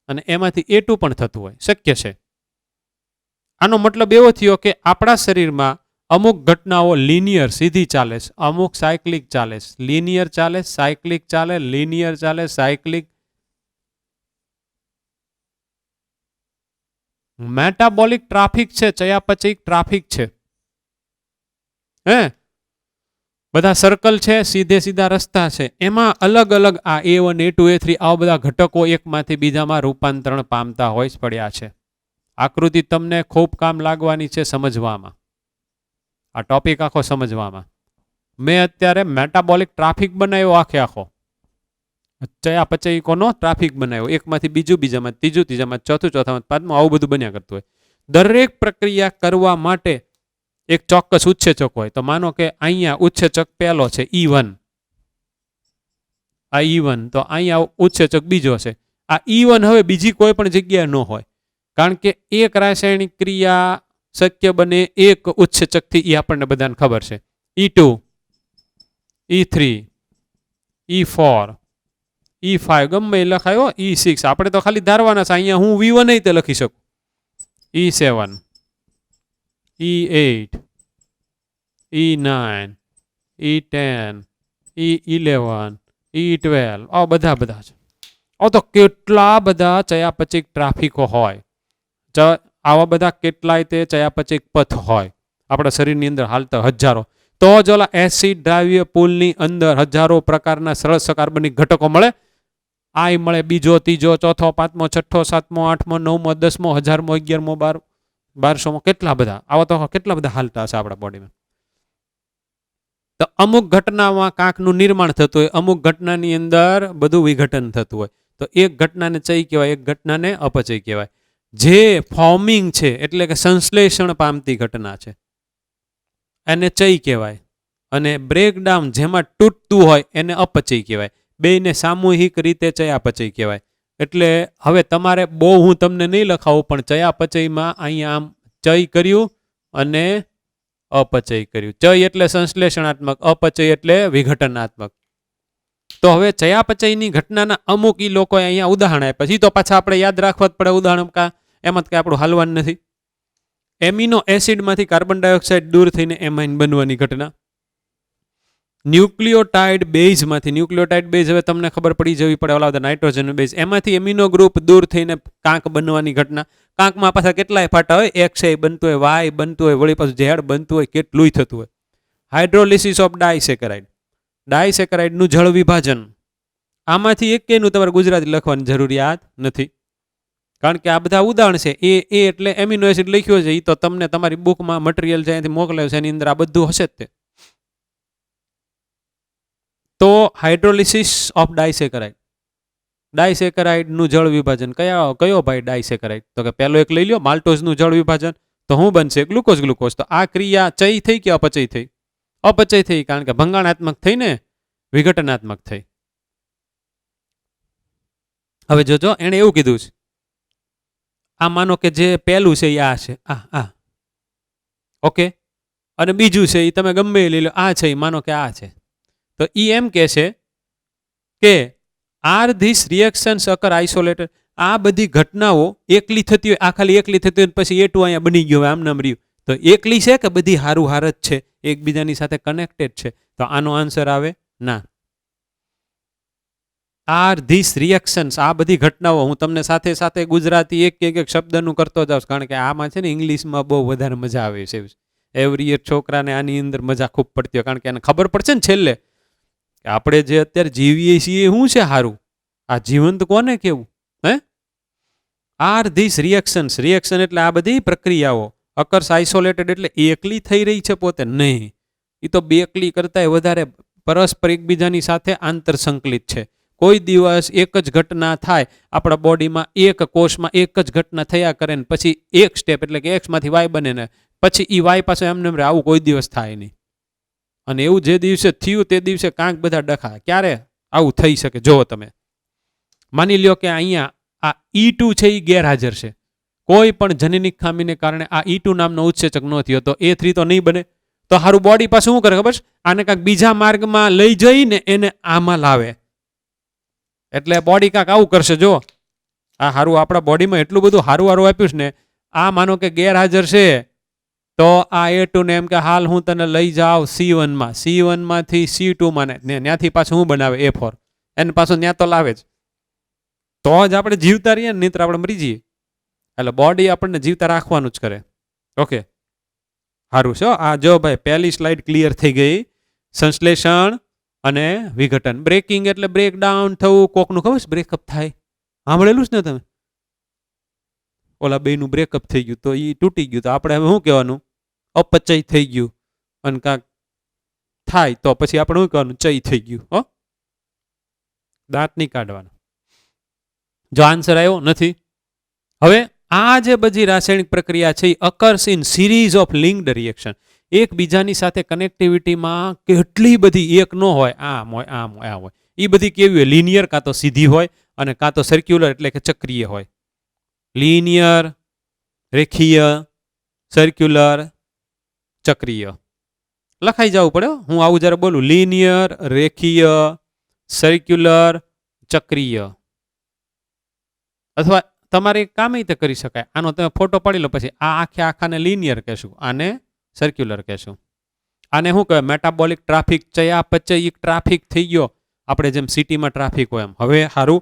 અને એમાંથી A2 પણ થતું હોય, શક્ય છે. આનો મતલબ એવો થયો કે આપણા શરીરમાં અમુક ઘટનાઓ લિનિયર સીધી ચાલે છે, અમુક સાયક્લિક ચાલે છે. લિનિયર ચાલે, સાયક્લિક ચાલે, લિનિયર ચાલે, સાયક્લિક. મેટાબોલિક ટ્રાફિક છે, ચયાપચયિક ટ્રાફિક છે. હે બધા સર્કલ છે, સીધે સીધા રસ્તા છે. એમાં અલગ અલગ આ A1 A2 A3 આવા બધા ઘટકો એકમાંથી બીજામાં રૂપાંતરણ પામતા હોય જ પડ્યા છે. આકૃતિ તમને ખૂબ કામ લાગવાની છે સમજવામાં, આ ટોપિક આખો સમજવામાં. મેં અત્યારે મેટાબોલિક ટ્રાફિક બનાવ્યો, આખો ચયાપચયિકોનો ટ્રાફિક બનાવ્યો. એકમાંથી બીજું, બીજામાં ત્રીજું, ત્રીજામાં ચોથું, ચોથામાં પાંચમું, આવું બધું બન્યા કરતું હોય. દરેક પ્રક્રિયા કરવા માટે એક ચોક્કસ ઉત્સેચક હોય. તો માનો કે અહીંયા ઉત્સેચક પહેલો છે E1, આ E1, તો અહીંયા ઉત્સેચક બીજો છે. આ E1 હવે બીજી કોઈ પણ જગ્યાએ ન હોય, કારણ કે એક રાસાયણિક ક્રિયા શક્ય બને એક ઉત્સેચકથી, એ આપણને બધાને ખબર છે. E2, E3, E4, E5 ગમે એ લખાયો, E6 આપણે તો ખાલી ધારવાના છે. અહીંયા હું V1 તે લખી શકું, E7, E8, E9, E10, E11, E12, આ બધા છે. તો કેટલા બધા ચયાપચયિક ટ્રાફિકો હોય, આવા બધા કેટલાય તે ચયાપચયિક પથ હોય આપણા શરીરની અંદર હાલતા હજારો. તો જ ઓલા એસિડ દ્રાવ્ય પુલની અંદર હજારો પ્રકારના સરસ કાર્બનિક ઘટકો મળે. આ મળે, બીજો, ત્રીજો, ચોથો, પાંચમો, છઠ્ઠો, સાતમો, આઠમો, નવમો, 10મો, 1000મો, 11મો, 1200મો, કેટલા બધા. આવા તો કેટલા બધા હાલતા હશે આપણા બોડીમાં. તો અમુક ઘટનામાં કાંકનું નિર્માણ થતું હોય, અમુક ઘટનાની અંદર બધું વિઘટન થતું હોય. તો એક ઘટનાને ચય કહેવાય, એક ઘટનાને અપચય કહેવાય. જે ફોર્મિંગ છે એટલે કે સંશ્લેષણ પામતી ઘટના છે એને ચય કહેવાય, અને બ્રેકડાઉન જેમાં તૂટતું હોય એને અપચય કહેવાય. બેયને સામૂહિક રીતે ચયાપચય કહેવાય. એટલે હવે તમારે બહુ હું તમને નહીં લખાવું, પણ ચયાપચયમાં અહીંયા આમ ચય કર્યું અને અપચય કર્યું. ચય એટલે સંશ્લેષણાત્મક, અપચય એટલે વિઘટનાત્મક. તો હવે ચયાપચયની ઘટનાના અમુક ઈ લોકોએ અહીંયા ઉદાહરણ આપ્યા. પછી તો પાછા આપણે યાદ રાખવા જ પડે ઉદાહરણ, એમાં કે આપણું હાલવાનું નથી. એમિનો એસિડમાંથી કાર્બન ડાયોક્સાઇડ દૂર થઈને એમાઇન બનવાની ઘટના. ન્યુક્લિયોટાઇડ બેઝમાંથી, ન્યુક્લિયોટાઇડ બેઝ હવે તમને ખબર પડી જવી પડે, ઓલા બધા નાઇટ્રોજન બેઝ, એમાંથી એમિનો ગ્રુપ દૂર થઈને કાંક બનવાની ઘટના. કાંકમાં પાછા કેટલાય ફાટા હોય, XA બનતું હોય, Y બનતું હોય, વળી પાછું Z બનતું હોય, કેટલુંય થતું હોય. હાઇડ્રોલિસિસ ઓફ ડાયસેકરાઇડ, ડાયસેકરાઇડનું જળ વિભાજન. આમાંથી એકેયનું તમારે ગુજરાતી લખવાની જરૂરિયાત નથી, કારણ કે આ બધા ઉદાહરણ છે. એ એટલે એમિનો એસિડ લખ્યો છે, એ તો તમને તમારી બુકમાં મટીરિયલ છે અહીંથી મોકલે છે, એની અંદર આ બધું હશે જ તે. તો હાઇડ્રોલિસિસ ઓફ ડાયસેકરાઇડ, ડાયસેકરાઇડનું જળ વિભાજન. કયો ભાઈ ડાયસેકરાઇડ? તો કે પહેલો એક લઈ લ્યો, માલ્ટોઝનું જળ વિભાજન. તો શું બનશે? ગ્લુકોઝ. ગ્લુકોઝ. તો આ ક્રિયા ચય થઈ કે અપચય થઈ? અપચય થઈ, કારણ કે ભંગાણાત્મક થઈ ને વિઘટનાત્મક થઈ. હવે જોજો, એણે એવું કીધું છે, આ માનો કે જે પહેલું છે એ આ છે, આ ઓકે, અને બીજું છે એ તમે ગમે એ લઈ લો, આ છે એ માનો કે આ છે, તો એ એમ કહે છે કે આર ધીસ રિએક્શન્સ અકર આઇસોલેટેડ, આ બધી ઘટનાઓ એકલી થતી હોય, આ ખાલી એકલી થતી હોય પછી એ ટુ અહીંયા બની ગયો હોય આમ નામ રહ્યું, તો એકલી છે કે બધી હારું હાર જ છે, એકબીજાની સાથે કનેક્ટેડ છે? તો આનો આન્સર આવે ના. આર ધીસ રિએક્શન્સ, આ બધી ઘટનાઓ, હું તમને સાથે સાથે ગુજરાતી એક એક શબ્દનું કરતો જાઉં, કારણ કે આમાં છે ને ઇંગ્લિશમાં બહુ વધારે મજા આવે છે. એવરી યર છોકરાને આની અંદર મજા ખૂબ પડતી હોય, કારણ કે એને ખબર પડશે ને છેલ્લે કે આપણે જે અત્યારે જીવીએ છીએ શું છે સારું, આ જીવંત કોને કેવું? હે, આર ધીસ રિએક્શન્સ, રિએક્શન એટલે આ બધી પ્રક્રિયાઓ, અકર્સ આઇસોલેટેડ એટલે એકલી થઈ રહી છે પોતે નહીં, એ તો બેકલી કરતા વધારે પરસ્પર એકબીજાની સાથે આંતર સંકલિત છે. કોઈ દિવસ એક જ ઘટના થાય આપણા બોડીમાં, એક કોષમાં એક જ ઘટના થયા કરે ને પછી એક સ્ટેપ એટલે કે એક્સમાંથી વાય બને ને પછી એ વાય પાસે એમને આવું કોઈ દિવસ થાય નહીં. અને એવું જે દિવસે થયું તે દિવસે કાંક બધા ડખા. ક્યારે આવું થઈ શકે? જુઓ તમે, માની લ્યો કે અહીંયા આ E2 છે એ ગેરહાજર છે, કોઈ પણ જનનિક ખામીને કારણે આ E2 નામનો ઉત્સેચક ન થયો, તો A3 તો નહીં બને. તો હારું બોડી પાસે શું કરે ખબર છે? આને કાંઈક બીજા માર્ગમાં લઈ જઈને એને આમાં લાવે. એટલે બોડી કાંક આવું કરશે. જો આ હારું આપણા બોડીમાં એટલું બધું હારું હારું આપ્યું છે ને, આ માનો કે ગેરહાજર છે, તો આ A2 ને એમ કે હાલ હું તને લઈ જાઉં C1 માં, C1 માંથી C2 માં, ને ત્યાંથી પાછું હું બનાવે A4, એને પાછું ત્યાં તો લાવે જ, તો જ આપણે જીવતા રહીએ ને, નહીં આપણે મરી જઈએ. એટલે બોડી આપણને જીવતા રાખવાનું જ કરે. ઓકે, સારું છે. આ જો ભાઈ પહેલી સ્લાઇડ ક્લિયર થઈ ગઈ. સંશ્લેષણ અને વિઘટન. બ્રેકિંગ એટલે બ્રેક ડાઉન થવું, કોકનું ખબર છે બ્રેકઅપ થાય, સાંભળેલું છે ને તમે? ઓલા બેનું બ્રેકઅપ થઈ ગયું તો એ તૂટી ગયું, તો આપણે હવે શું કહેવાનું? અપચય થઈ ગયું. અને કાંક થાય તો પછી આપણે શું કહેવાનું? ચય થઈ ગયું. હો, દાંત નહીં કાઢવાના. જો આન્સર આવ્યો નથી. હવે આ જે બધી રાસાયણિક પ્રક્રિયા છે એ occurs in series of linked reaction, એકબીજાની સાથે કનેક્ટિવિટીમાં કેટલી બધી, એક ન હોય, આમ હોય આમ હોય આમ હોય. એ બધી કેવી હોય? લિનિયર, કાં તો સીધી હોય, અને કાં તો સર્ક્યુલર એટલે કે ચક્રીય હોય. લિનિયર, રેખીય, સર્ક્યુલર, ચક્રીય લખાઈ જવું પડે. હું આવું જ્યારે બોલું, લિનિયર, રેખીય, સર્ક્યુલર, ચક્રીય, અથવા તમારે કામ એ કરી શકાય. આનો તમે ફોટો પાડી લો, પછી આ આખે આખાને લિનિયર કહેશું, આને સર્ક્યુલર કહેશું. આને શું કહેવાય? મેટાબોલિક ટ્રાફિક, ચયાપચયિક ટ્રાફિક થઈ ગયો. આપણે જેમ સિટીમાં ટ્રાફિક હોય એમ. હવે સારું,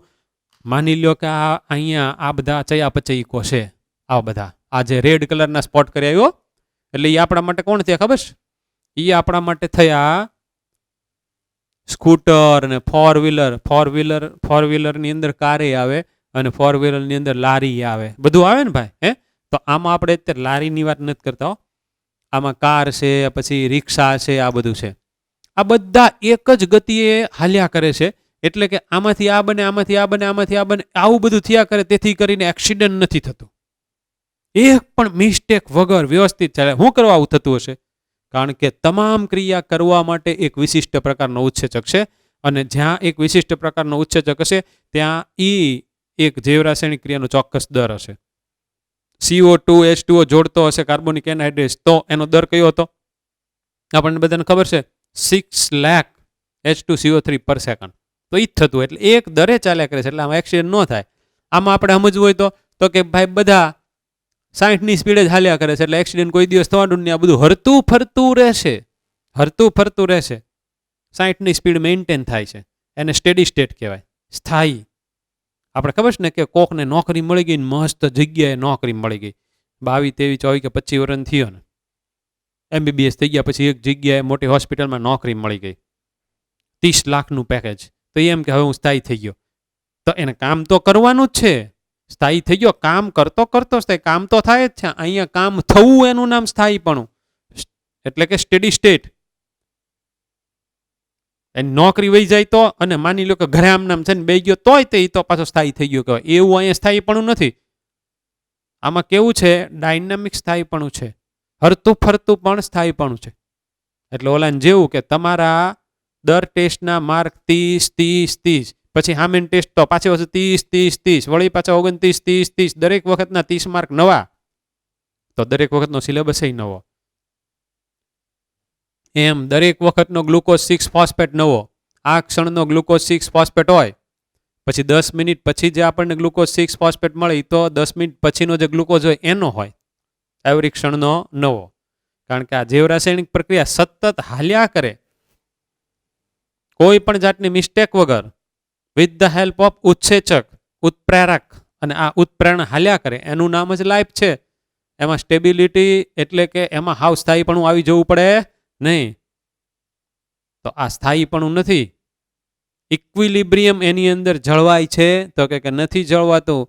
માની લ્યો કે આ અહીંયા આ બધા ચયાપચયિકો છે, આ બધા આ જે રેડ કલરના સ્પોટ કરી આવ્યો, એટલે એ આપણા માટે કોણ થયા ખબર છે? એ આપણા માટે થયા સ્કૂટર ને ફોર વ્હીલરની અંદર કારે આવે, અને ફોર વ્હીલરની અંદર લારી આવે, બધું આવે ને ભાઈ. હે, તો આમાં આપણે અત્યારે લારીની વાત નથી કરતા, આમાં કાર છે, પછી રિક્ષા છે, આ બધું છે. આ બધા એક જ ગતિએ હાલ્યા કરે છે, એટલે કે આમાંથી આ બને, આમાંથી આ બને, આમાંથી આ બને, આવું બધું થયા કરે. તેથી કરીને એક્સિડન્ટ નથી થતું, એક પણ મિસ્ટેક વગર વ્યવસ્થિત ચાલે. શું કરવા આવું થતું હશે? કારણ કે તમામ ક્રિયા કરવા માટે એક વિશિષ્ટ પ્રકારનો ઉત્સેચક છે, અને જ્યાં એક વિશિષ્ટ પ્રકારનો ઉત્સેચક હશે ત્યાં એક જૈવ રાસાયણિક ક્રિયાનો ચોક્કસ દર હશે. CO2 H2O જોડતો હશે કાર્બોનિક એનહાઇડ્રેટ, તો એનો દર કયો હતો? આપણને બધાને ખબર છે, 6 લાખ H2CO3 પર સેકન્ડ. તો એ જ થતું, એટલે એક દરે ચાલ્યા કરે છે, એટલે આમાં એક્સિડન્ટ ન થાય. આમાં આપણે સમજવું હોય તો કે ભાઈ બધા 60ની સ્પીડે જ હાલ્યા કરે છે, એટલે એક્સિડન્ટ કોઈ દિવસ થવાનું નહીં. આ બધું હરતું ફરતું રહેશે, હરતું ફરતું રહેશે. 60ની સ્પીડ મેન્ટેન થાય છે, એને સ્ટેડી સ્ટેટ કહેવાય, સ્થાયી. આપણે ખબર છે ને કે કોકને નોકરી મળી ગઈ, મસ્ત જગ્યાએ નોકરી મળી ગઈ, 22, 23, 24 કે 25 વર્ષ થયો ને, MBBS થઈ ગયા, પછી એક જગ્યાએ મોટી હોસ્પિટલમાં નોકરી મળી ગઈ, 30 લાખનું પેકેજ. તો એમ કે હવે હું સ્થાયી થઈ ગયો. તો એને કામ તો કરવાનું જ છે. સ્થાયી થઈ ગયો, કામ કરતો કરતો સ્થાયી, કામ તો થાય જ છે. અહીંયા કામ થવું એનું નામ સ્થાયીપણું, એટલે કે સ્ટેડી સ્ટેટ. એની નોકરી વહી જાય તો, અને માની લો કે ઘરે આમ નામ છે ને બે ગયો તોય તે તો પાછો સ્થાયી થઈ ગયો કહેવાય. એવું અહીંયા સ્થાયીપણું નથી. આમાં કેવું છે? ડાયનામિક સ્થાયીપણું છે, હરતું ફરતું પણ સ્થાયીપણું છે. એટલે ઓલાને જેવું કે તમારા દર ટેસ્ટના માર્ક 30, પછી હામેન ટેસ્ટ તો પાછી વસ્તુ 30, વળી પાછા 29, 30, દરેક વખતના 30 માર્ક નવા, તો દરેક વખતનો સિલેબસ નવો. એમ દરેક વખતનો ગ્લુકોઝ 6 ફોસ્ફેટ નવો, આ ક્ષણનો ગ્લુકોઝ 6 ફોસ્ફેટ હોય, પછી 10 મિનિટ પછી જે આપણને ગ્લુકોઝ 6 ફોસ્ફેટ મળે એ તો 10 મિનિટ પછીનો જે ગ્લુકોઝ હોય એનો હોય, એવરી ક્ષણનો નવો. કારણ કે આ જીવ રાસાયણિક પ્રક્રિયા સતત હાલ્યા કરે, કોઈ પણ જાતની મિસ્ટેક વગર, વિથ ધ હેલ્પ ઓફ ઉત્સેચક, ઉત્પ્રેરક, અને આ ઉત્પ્રેરણા હાલ્યા કરે, એનું નામ જ લાઈફ છે. એમાં સ્ટેબિલિટી એટલે કે એમાં હાવ સ્થાયીપણું આવી જવું પડે નહીં. તો આ સ્થાયીપણું નથી. ઇક્વિલિબ્રિયમ એની અંદર જળવાય છે તો કે નથી જળવાતું.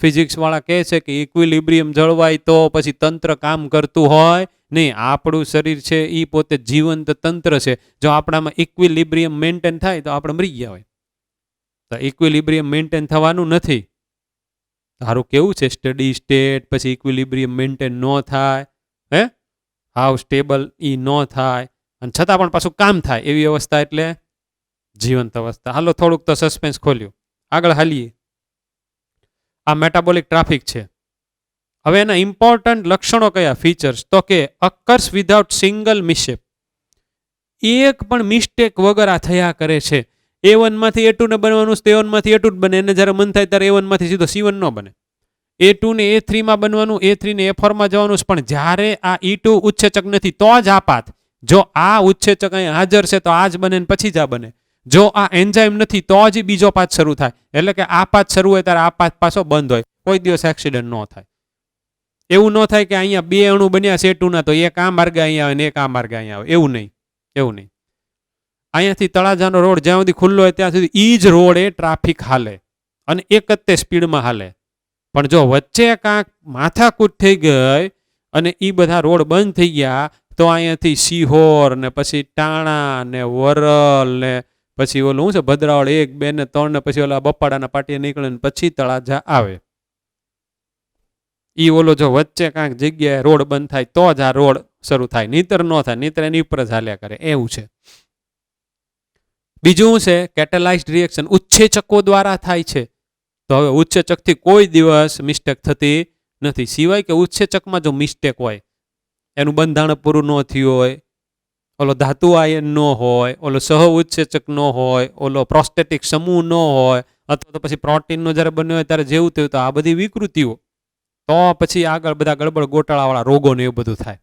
ફિઝિક્સ વાળા કહે છે કે ઇક્વિલિબ્રિયમ જળવાય તો પછી તંત્ર કામ કરતું હોય નહીં. આપણું શરીર છે એ પોતે જીવંત તંત્ર છે. જો આપણામાં ઇક્વિલિબ્રિયમ મેન્ટેન થાય તો આપણે મરી ગયા હોય. તો ઇક્વિલિબ્રિયમ મેન્ટેન થવાનું નથી. તારું કેવું છે સ્ટડી સ્ટેટ, પછી ઇક્વિલિબ્રિયમ મેન્ટેન ન થાય, હે હાવ સ્ટેબલ એ ન થાય, અને છતાં પણ પાછું કામ થાય એવી અવસ્થા એટલે જીવંત અવસ્થા. હાલો થોડુંક તો સસ્પેન્સ ખોલ્યું, આગળ હાલીએ. આ મેટાબોલિક ટ્રાફિક છે. હવે એના ઇમ્પોર્ટન્ટ લક્ષણો કયા, ફીચર્સ, તો કે અકર્સ વિધાઉટ સિંગલ મિસશેપ, એક પણ મિસ્ટેક વગર આ થયા કરે છે. A1 માંથી A2 ને બનવાનું છે, A1 માંથી A2 જ બને, એને જ્યારે મન થાય ત્યારે A1 માંથી સીધો C1 ન બને. A2 ને A3 માં બનવાનું, A3 ને A4 માં જવાનું છે, પણ જ્યારે આ E2 ઉત્સેચક નથી તો જ આ પાથ. જો આ ઉત્સેચક અહીં હાજર છે તો આ જ બને ને પછી જ આ બને. જો આ એન્ઝાઇમ નથી તો જ બીજો પાથ શરૂ થાય. એટલે કે આ પાથ શરૂ હોય ત્યારે આ પાથ પાછો બંધ હોય. કોઈ દિવસ એક્સિડન્ટ ન થાય. એવું ન થાય કે અહીંયા બે અણુ બન્યા છે A2 ના, તો એક આ માર્ગે અહીંયા આવે ને એક આ માર્ગે અહીંયા આવે. એવું નહીં, એવું નહીં. અહીંયાથી તળાજાનો રોડ જ્યાં સુધી ખુલ્લો હોય ત્યાં સુધી ઈ જ રોડે ટ્રાફિક હાલે અને એક જ તે સ્પીડમાં હાલે. પણ જો વચ્ચે કાંક માથાકૂટ થઈ ગઈ અને એ બધા રોડ બંધ થઈ ગયા તો અહીંયાથી સિહોર ને પછી ટાણા ને વરલ ને પછી ઓલું શું છે ભદ્રાવળ 1, 2 ને 3 ને પછી ઓલા બપાડાના પાટીએ નીકળે ને પછી તળાજા આવે. ઈ ઓલો જો વચ્ચે કાંક જગ્યાએ રોડ બંધ થાય તો જ આ રોડ શરૂ થાય, નહીતર ન થાય, નહીતર એની ઉપર જ હાલ્યા કરે. એવું છે. બીજું છે કેટેલાઇઝ્ડ રિએક્શન, ઉત્સેચકો દ્વારા થાય છે. તો હવે ઉત્સેચકથી કોઈ દિવસ મિસ્ટેક થતી નથી, સિવાય કે ઉત્સેચકમાં જો મિસ્ટેક હોય, એનું બંધારણ પૂરું ન થયું હોય, ઓલો ધાતુ આયન ન હોય, ઓલો સહ ઉત્સેચક ન હોય, ઓલો પ્રોસ્ટેટિક સમૂહ ન હોય, અથવા તો પછી પ્રોટીનનો જ્યારે બન્યો હોય ત્યારે જેવું થયું, તો આ બધી વિકૃતિઓ, તો પછી આગળ બધા ગડબડ ગોટાળાવાળા રોગો ને એવું બધું થાય.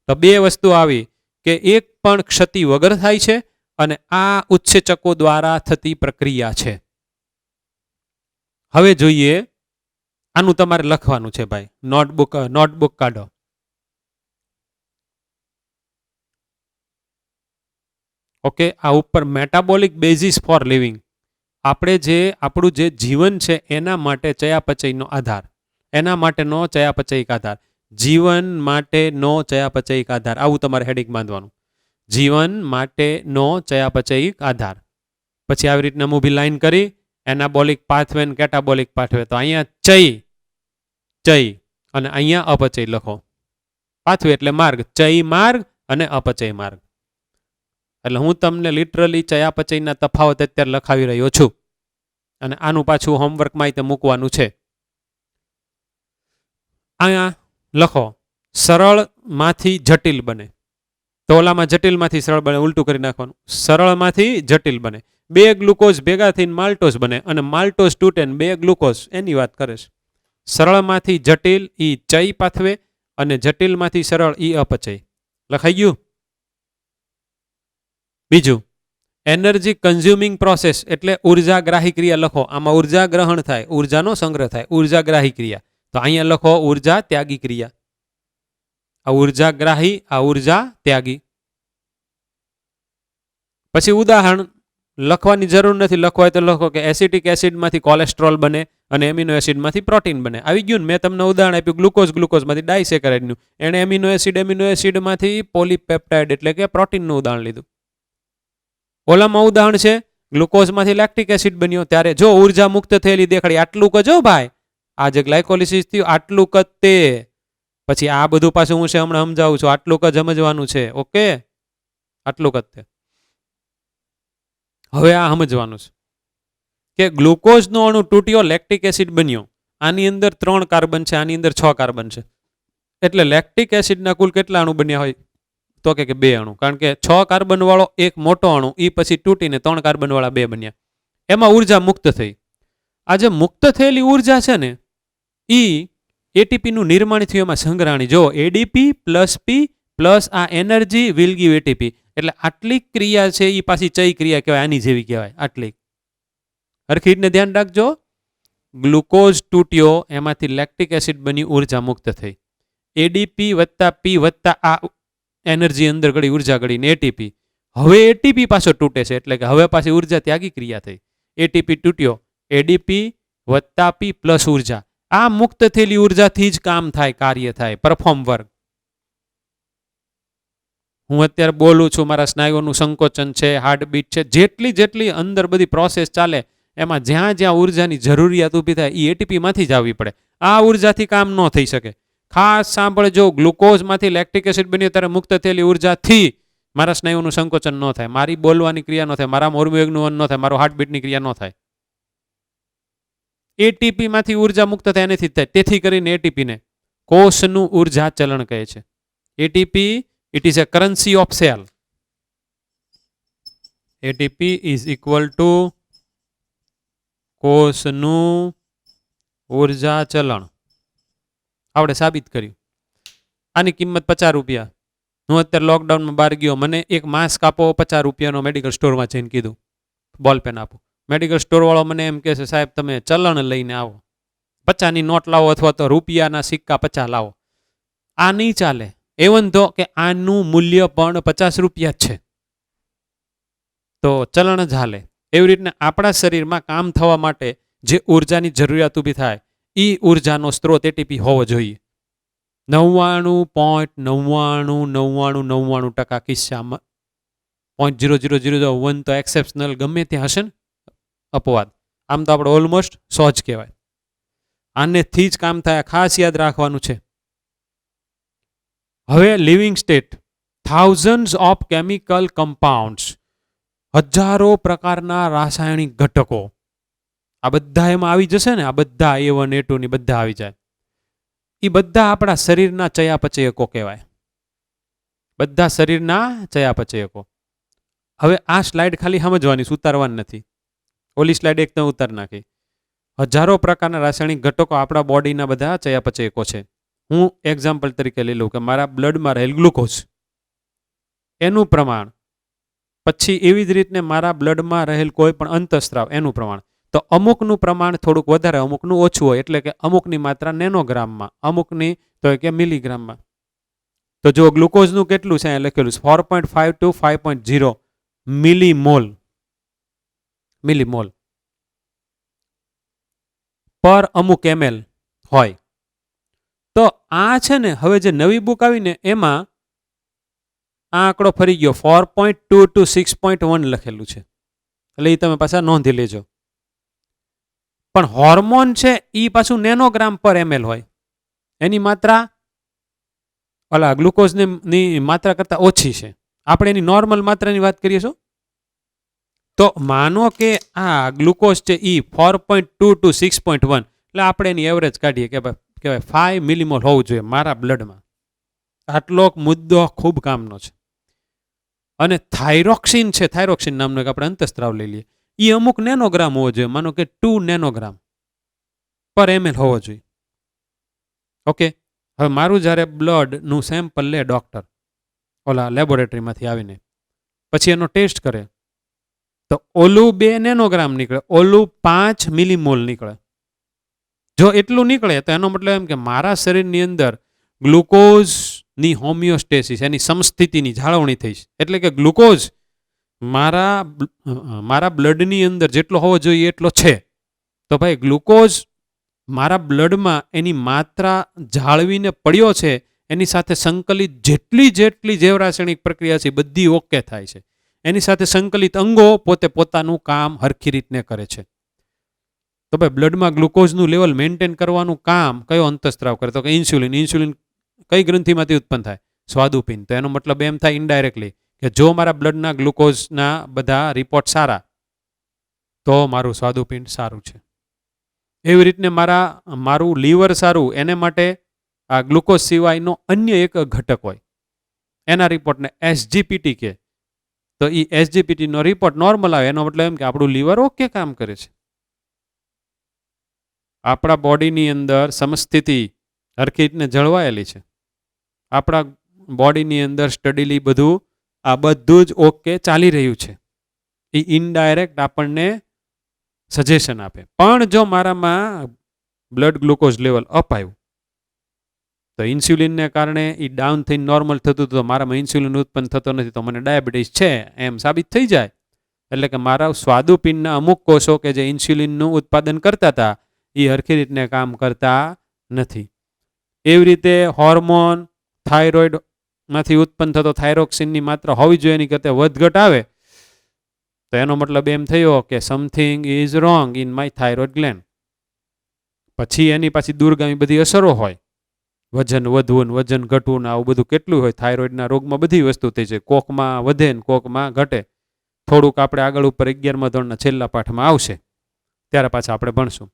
તો બે વસ્તુ આવી કે એક પણ ક્ષતિ વગર થાય છે અને આ ઉત્સેચકો દ્વારા થતી પ્રક્રિયા છે. હવે જોઈએ, આનું તમારે લખવાનું છે ભાઈ, નોટબુક કાઢો. ઓકે, આ ઉપર મેટાબોલિક બેઝિસ ફોર લિવિંગ, આપણે જે આપણું જે જીવન છે એના માટે ચયાપચયનો આધાર, એના માટેનો ચયાપચયિક આધાર, જીવન માટેનો ચયાપચયિક આધાર, આવું તમારે હેડિંગ બાંધવાનું, જીવન માટેનો ચયાપચયિક આધાર. પછી આવી રીતના મૂવી લાઈન કરી એનાબોલિક પાથવે અને કેટાબોલિક પાથવે. તો અહીંયા ચય અને અહીંયા અપચય લખો. પાથવે એટલે માર્ગ, ચય માર્ગ અને અપચય માર્ગ. એટલે હું તમને લિટરલી ચયાપચયના તફાવત અત્યારે લખાવી રહ્યો છું અને આનું પાછું હોમવર્કમાં તે મૂકવાનું છે. અહીંયા લખો, સરળમાંથી જટિલ બને. તો ઓલામાં જટિલમાંથી સરળ બને, ઉલટું કરી નાખવાનું, સરળમાંથી જટિલ બને. 2 ગ્લુકોઝ ભેગા થઈને માલ્ટોઝ બને અને માલ્ટોઝ તૂટે ને 2 ગ્લુકોઝ, એની વાત કરે છે. સરળમાંથી જટિલ ઈ ચય પાથવે અને જટિલમાંથી સરળ ઈ અપચય. લખાઈ ગયું? બીજું, એનર્જી કન્ઝ્યુમિંગ પ્રોસેસ એટલે ઉર્જાગ્રાહી ક્રિયા લખો. આમાં ઉર્જા ગ્રહણ થાય, ઉર્જાનો સંગ્રહ થાય, ઉર્જાગ્રાહી ક્રિયા. તો અહીંયા લખો ઉર્જા ત્યાગી ક્રિયા. આ ઉર્જાગ્રાહી, આ ઉર્જા ત્યાગી. પછી ઉદાહરણ લખવાની જરૂર નથી, લખવાય તો લખો કે એસિટિક એસિડમાંથી કોલેસ્ટ્રોલ બને અને એમિનો એસિડમાંથી પ્રોટીન બને. આવી ગયું ને, મેં તમને ઉદાહરણ આપ્યું ગ્લુકોઝમાંથી ડાયસેકરાઇડનું. એણે એમિનો એસિડમાંથી પોલીપેપ્ટાઇડ એટલે કે પ્રોટીનનું ઉદાહરણ લીધું. ઓલામાં ઉદાહરણ છે ગ્લુકોઝમાંથી લેક્ટિક એસિડ બન્યો, ત્યારે જો ઉર્જા મુક્ત થયેલી દેખાડી, આટલું કજો ભાઈ, આ જે ગ્લાયકોલિસિસ થયું આટલું ક તે. પછી આ બધું પાછું હું છે હમણાં સમજાવું છું, આટલું ક સમજવાનું છે. ઓકે, આટલું ક તે. હવે આ સમજવાનું છે કે ગ્લુકોઝનો અણુ તૂટ્યો, લેક્ટિક એસિડ બન્યો. આની અંદર 3 કાર્બન છે, આની અંદર 6 કાર્બન છે. એટલે લેક્ટિક એસિડના કુલ કેટલા અણુ બન્યા હોય? તો કે 2 અણુ, કારણ કે 6 કાર્બન વાળો એક મોટો અણુ એ પછી તૂટીને 3 કાર્બન વાળા 2 બન્યા, એમાં ઉર્જા મુક્ત થઈ. આ જે મુક્ત થયેલી ઉર્જા છે ને એ એટીપી નું નિર્માણ થયું એમાં સંગ્રહણી. જો એડીપી પ્લસ પી પ્લસ આ એનર્જી વિલ ગીવ એટીપી, એટલે આટલી ક્રિયા છે એ પાછી ચઈ ક્રિયા કહેવાય, આની જેવી કહેવાય. આટલી હરખી રીતને ધ્યાન રાખજો. ગ્લુકોઝ તૂટ્યો, એમાંથી લેક્ટિક એસિડ બની, ઉર્જા મુક્ત થઈ. એડીપી વત્તા પી વત્તા આ એનર્જી અંદર ગળી, ઉર્જા ગળીને એટીપી. હવે એટીપી પાછો તૂટે છે, એટલે કે હવે પાછી ઉર્જા ત્યાગી ક્રિયા થઈ. એટીપી તૂટ્યો, એડીપી વત્તા પી પ્લસ ઉર્જા. આ મુક્ત થયેલી ઉર્જાથી જ કામ થાય, કાર્ય થાય, પરફોર્મ વર્ક. હું અત્યારે બોલું છું, મારા સ્નાયુઓનું સંકોચન છે, હાર્ટબીટ છે, જેટલી જેટલી અંદર બધી પ્રોસેસ ચાલે એમાં જ્યાં જ્યાં ઉર્જાની જરૂરિયાત ઊભી થાય એ એટીપી માંથી જ આવવી પડે. આ ઉર્જાથી કામ ન થઈ શકે. ખાસ સાંભળજો, ગ્લુકોઝમાંથી લેક્ટિક એસિડ બન્યો ત્યારે મુક્ત થયેલી ઉર્જાથી મારા સ્નાયુનું સંકોચન ન થાય, મારી બોલવાની ક્રિયા ન થાય, મારા મોરબીવેગનું વહન ન થાય, મારું હાર્ટબીટની ક્રિયા ન થાય. એટીપી માંથી ઉર્જા મુક્ત થાય એનાથી થાય. તેથી કરીને એટીપીને કોષનું ઉર્જા ચલણ કહે છે. ATP it is a currency of cell. ATP is equal to કોષનું ઉર્જા ચલણ. આપણે સાબિત કર્યું. આની કિંમત 50 રૂપિયા. હું અત્યારે લોકડાઉનમાં બહાર ગયો, મને એક માસ્ક આપો 50 રૂપિયાનો મેડિકલ સ્ટોરમાં જઈને કીધું, બોલ પેન આપો. મેડિકલ સ્ટોર વાળો મને એમ કહે છે, સાહેબ તમે ચલણ લઈને આવો, 50ની નોટ લાવો અથવા તો રૂપિયાના સિક્કા 50 લાવો. આ નહીં ચાલે. એવન તો કે આનું મૂલ્ય પણ 50 રૂપિયા જ છે, તો ચલણ જ હાલે. એવી રીતના આપણા શરીરમાં કામ થવા માટે જે ઉર્જાની જરૂરિયાત ઊભી થાય એ ઉર્જાનો સ્ત્રોત એટીપી હોવો જોઈએ. 99.9999% કિસ્સામાં 0.0001 તો એક્સેપ્શનલ ગમે ત્યાં હશે ને અપવાદ. આમ તો આપણે ઓલમોસ્ટ 100 જ કહેવાય. આનેથી જ કામ થાય, ખાસ યાદ રાખવાનું છે. હવે living state, thousands of chemical compounds, હજારો પ્રકારના રાસાયણિક ઘટકો, આ બધા એમાં આવી જશે ને. આ બધા A1 A2 ની બધા આવી જાય. એ બધા આપણા શરીરના ચયાપચયકો કહેવાય. બધા શરીરના ચયાપચયકો. હવે આ સ્લાઇડ ખાલી સમજવાની, ઉતારવાની નથી. ઓલી સ્લાઇડ એકદમ ઉતાર નાખી. હજારો પ્રકારના રાસાયણિક ઘટકો આપણા બોડીના બધા ચયાપચયકો છે. હું એક્ઝામ્પલ તરીકે લઈ લઉં કે મારા બ્લડમાં રહેલ ગ્લુકોઝ, એનું પ્રમાણ, પછી એવી જ રીતને મારા બ્લડમાં રહેલ કોઈ પણ અંતઃસ્ત્રાવ એનું પ્રમાણ. તો અમુકનું પ્રમાણ થોડુંક વધારે, અમુકનું ઓછું હોય, એટલે કે અમુકની માત્રા નેનોગ્રામમાં, અમુકની તો કે મિલીગ્રામમાં. તો જો ગ્લુકોઝનું કેટલું છે અહીંયા લખેલું છે 4.5 to 5.0 મિલીમોલ પર અમુક ml હોય. તો આ છે ને, હવે જે નવી બુક આવીને એમાં આ આંકડો ફરી ગયો, 4.2 to 6.1 લખેલું છે, એટલે એ તમે પાછા નોંધી લેજો. પણ હોર્મોન છે એ પાછું નેનોગ્રામ પર ml હોય, એની માત્રા ઓલા ગ્લુકોઝની માત્રા કરતાં ઓછી છે. આપણે એની નોર્મલ માત્રાની વાત કરીએ છો. તો માનો કે આ ગ્લુકોઝ છે એ 4.2 to 6.1, એટલે આપણે એની એવરેજ કાઢીએ કે કહેવાય 5 મિલીમોલ હોવું જોઈએ મારા બ્લડમાં. આટલો મુદ્દો ખૂબ કામનો છે. અને થાઇરોક્સિન છે, થાઇરોક્સિન નામનો એક આપણે અંતઃસ્ત્રાવ લઈ લઈએ, એ અમુક નેનોગ્રામ હોવો જોઈએ. માનો કે 2 નેનોગ્રામ પર ml હોવો જોઈએ. ઓકે. હવે મારું જ્યારે બ્લડનું સેમ્પલ લે ડૉક્ટર ઓલા લેબોરેટરીમાંથી આવીને, પછી એનો ટેસ્ટ કરે, તો ઓલું 2 નેનોગ્રામ નીકળે, ઓલું 5 મિલીમોલ નીકળે. જો એટલું નીકળે તો એનો મતલબ એમ કે મારા શરીરની અંદર ગ્લુકોઝની હોમિયોસ્ટેસિસ, એની સમસ્થિતિની જાળવણી થઈ છે. એટલે કે ગ્લુકોઝ મારા બ્લડની અંદર જેટલો હોવો જોઈએ એટલો છે. તો ભાઈ ગ્લુકોઝ મારા બ્લડમાં એની માત્રા જાળવીને પડ્યો છે, એની સાથે સંકલિત જેટલી જૈવ રાસાયણિક પ્રક્રિયા છે બધી ઓકે થાય છે. એની સાથે સંકલિત અંગો પોતે પોતાનું કામ હરખી રીતને કરે છે. તો ભાઈ બ્લડમાં ગ્લુકોઝનું લેવલ મેન્ટેન કરવાનું કામ કયો અંતઃસ્ત્રાવ કરે? તો કે ઇન્સ્યુલિન. ઇન્સ્યુલિન કઈ ગ્રંથિમાંથી ઉત્પન્ન થાય? સ્વાદુપિંડ. તો એનો મતલબ એમ થાય ઇનડાયરેક્ટલી કે જો મારા બ્લડના ગ્લુકોઝના બધા રિપોર્ટ સારા, તો મારું સ્વાદુપિંડ સારું છે. એવી રીતને મારું લીવર સારું, એને માટે આ ગ્લુકોઝ સિવાયનો અન્ય એક ઘટક હોય, એના રિપોર્ટને SGPT કહે. તો એ SGPTનો રિપોર્ટ નોર્મલ આવે એનો મતલબ એમ કે આપણું લીવર ઓકે કામ કરે છે. આપણા બોડીની અંદર સમસ્થિતિ હરખી રીતને જળવાયેલી છે. આપણા બોડીની અંદર સ્ટડીલી આ બધું જ ઓકે ચાલી રહ્યું છે. એ ઇનડાયરેક્ટ આપણને સજેશન આપે. પણ જો મારામાં બ્લડ ગ્લુકોઝ લેવલ અપ આવ્યું તો ઇન્સ્યુલિનને કારણે એ ડાઉન થઈને નોર્મલ થતું તો મારામાં ઇન્સ્યુલિન ઉત્પન્ન થતો નથી તો મને ડાયાબિટીસ છે એમ સાબિત થઈ જાય. એટલે કે મારા સ્વાદુપિંડના અમુક કોષો કે જે ઇન્સ્યુલિનનું ઉત્પાદન કરતા હતા એ હરખી રીતને કામ કરતા નથી. એવી રીતે હોર્મોન થાઇરોઇડમાંથી ઉત્પન્ન થતો થાઇરોક્સિનની માત્રા હોવી જોઈએ એની કરતાં વધઘટ આવે તો એનો મતલબ એમ થયો કે something is wrong in my thyroid gland. પછી એની પાછી દૂરગામી બધી અસરો હોય, વજન વધવું ને વજન ઘટવું ને આવું બધું કેટલું હોય. થાઇરોઇડના રોગમાં બધી વસ્તુ થઈ છે, કોકમાં વધે ને કોકમાં ઘટે. થોડુંક આપણે આગળ ઉપર 11મા ધોરણના છેલ્લા પાઠમાં આવશે ત્યારે પાછા આપણે ભણશું.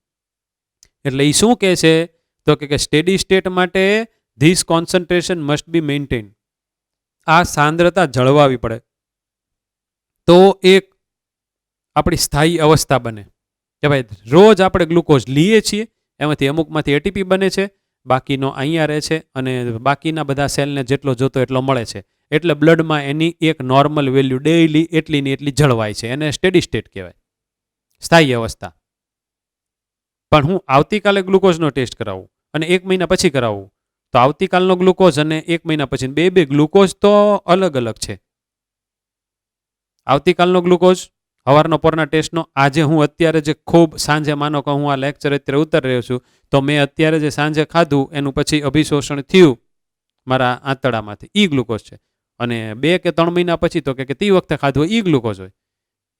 એટલે એ શું કહે છે તો કે સ્ટેડી સ્ટેટ માટે this concentration must be maintain. આ સાંદ્રતા જળવાવી પડે તો એક આપણી સ્થાયી અવસ્થા બને કે ભાઈ રોજ આપણે ગ્લુકોઝ લઈએ છીએ, એમાંથી અમુકમાંથી એટીપી બને છે, બાકીનો અહીંયા રહે છે અને બાકીના બધા સેલને જેટલો જોતો એટલો મળે છે. એટલે બ્લડમાં એની એક નોર્મલ વેલ્યુ ડેઇલી એટલી ને એટલી જળવાય છે. એને સ્ટેડી સ્ટેટ કહેવાય, સ્થાયી અવસ્થા. પણ હું આવતીકાલે ગ્લુકોઝનો ટેસ્ટ કરાવું અને 1 મહિના પછી કરાવું તો આવતીકાલનો ગ્લુકોઝ અને 1 મહિના પછી બે ગ્લુકોઝ તો અલગ અલગ છે. આવતીકાલનો ગ્લુકોઝ સવારનો પોરના ટેસ્ટનો આજે હું અત્યારે જે ખૂબ સાંજે માનો કે હું આ લેક્ચર અત્યારે ઉતારી રહ્યો છું તો મેં અત્યારે જે સાંજે ખાધું એનું પછી અભિશોષણ થયું મારા આંતરડામાંથી, એ ગ્લુકોઝ છે. અને 2 કે 3 મહિના પછી તો કે તે વખતે ખાધું એ ગ્લુકોઝ હોય.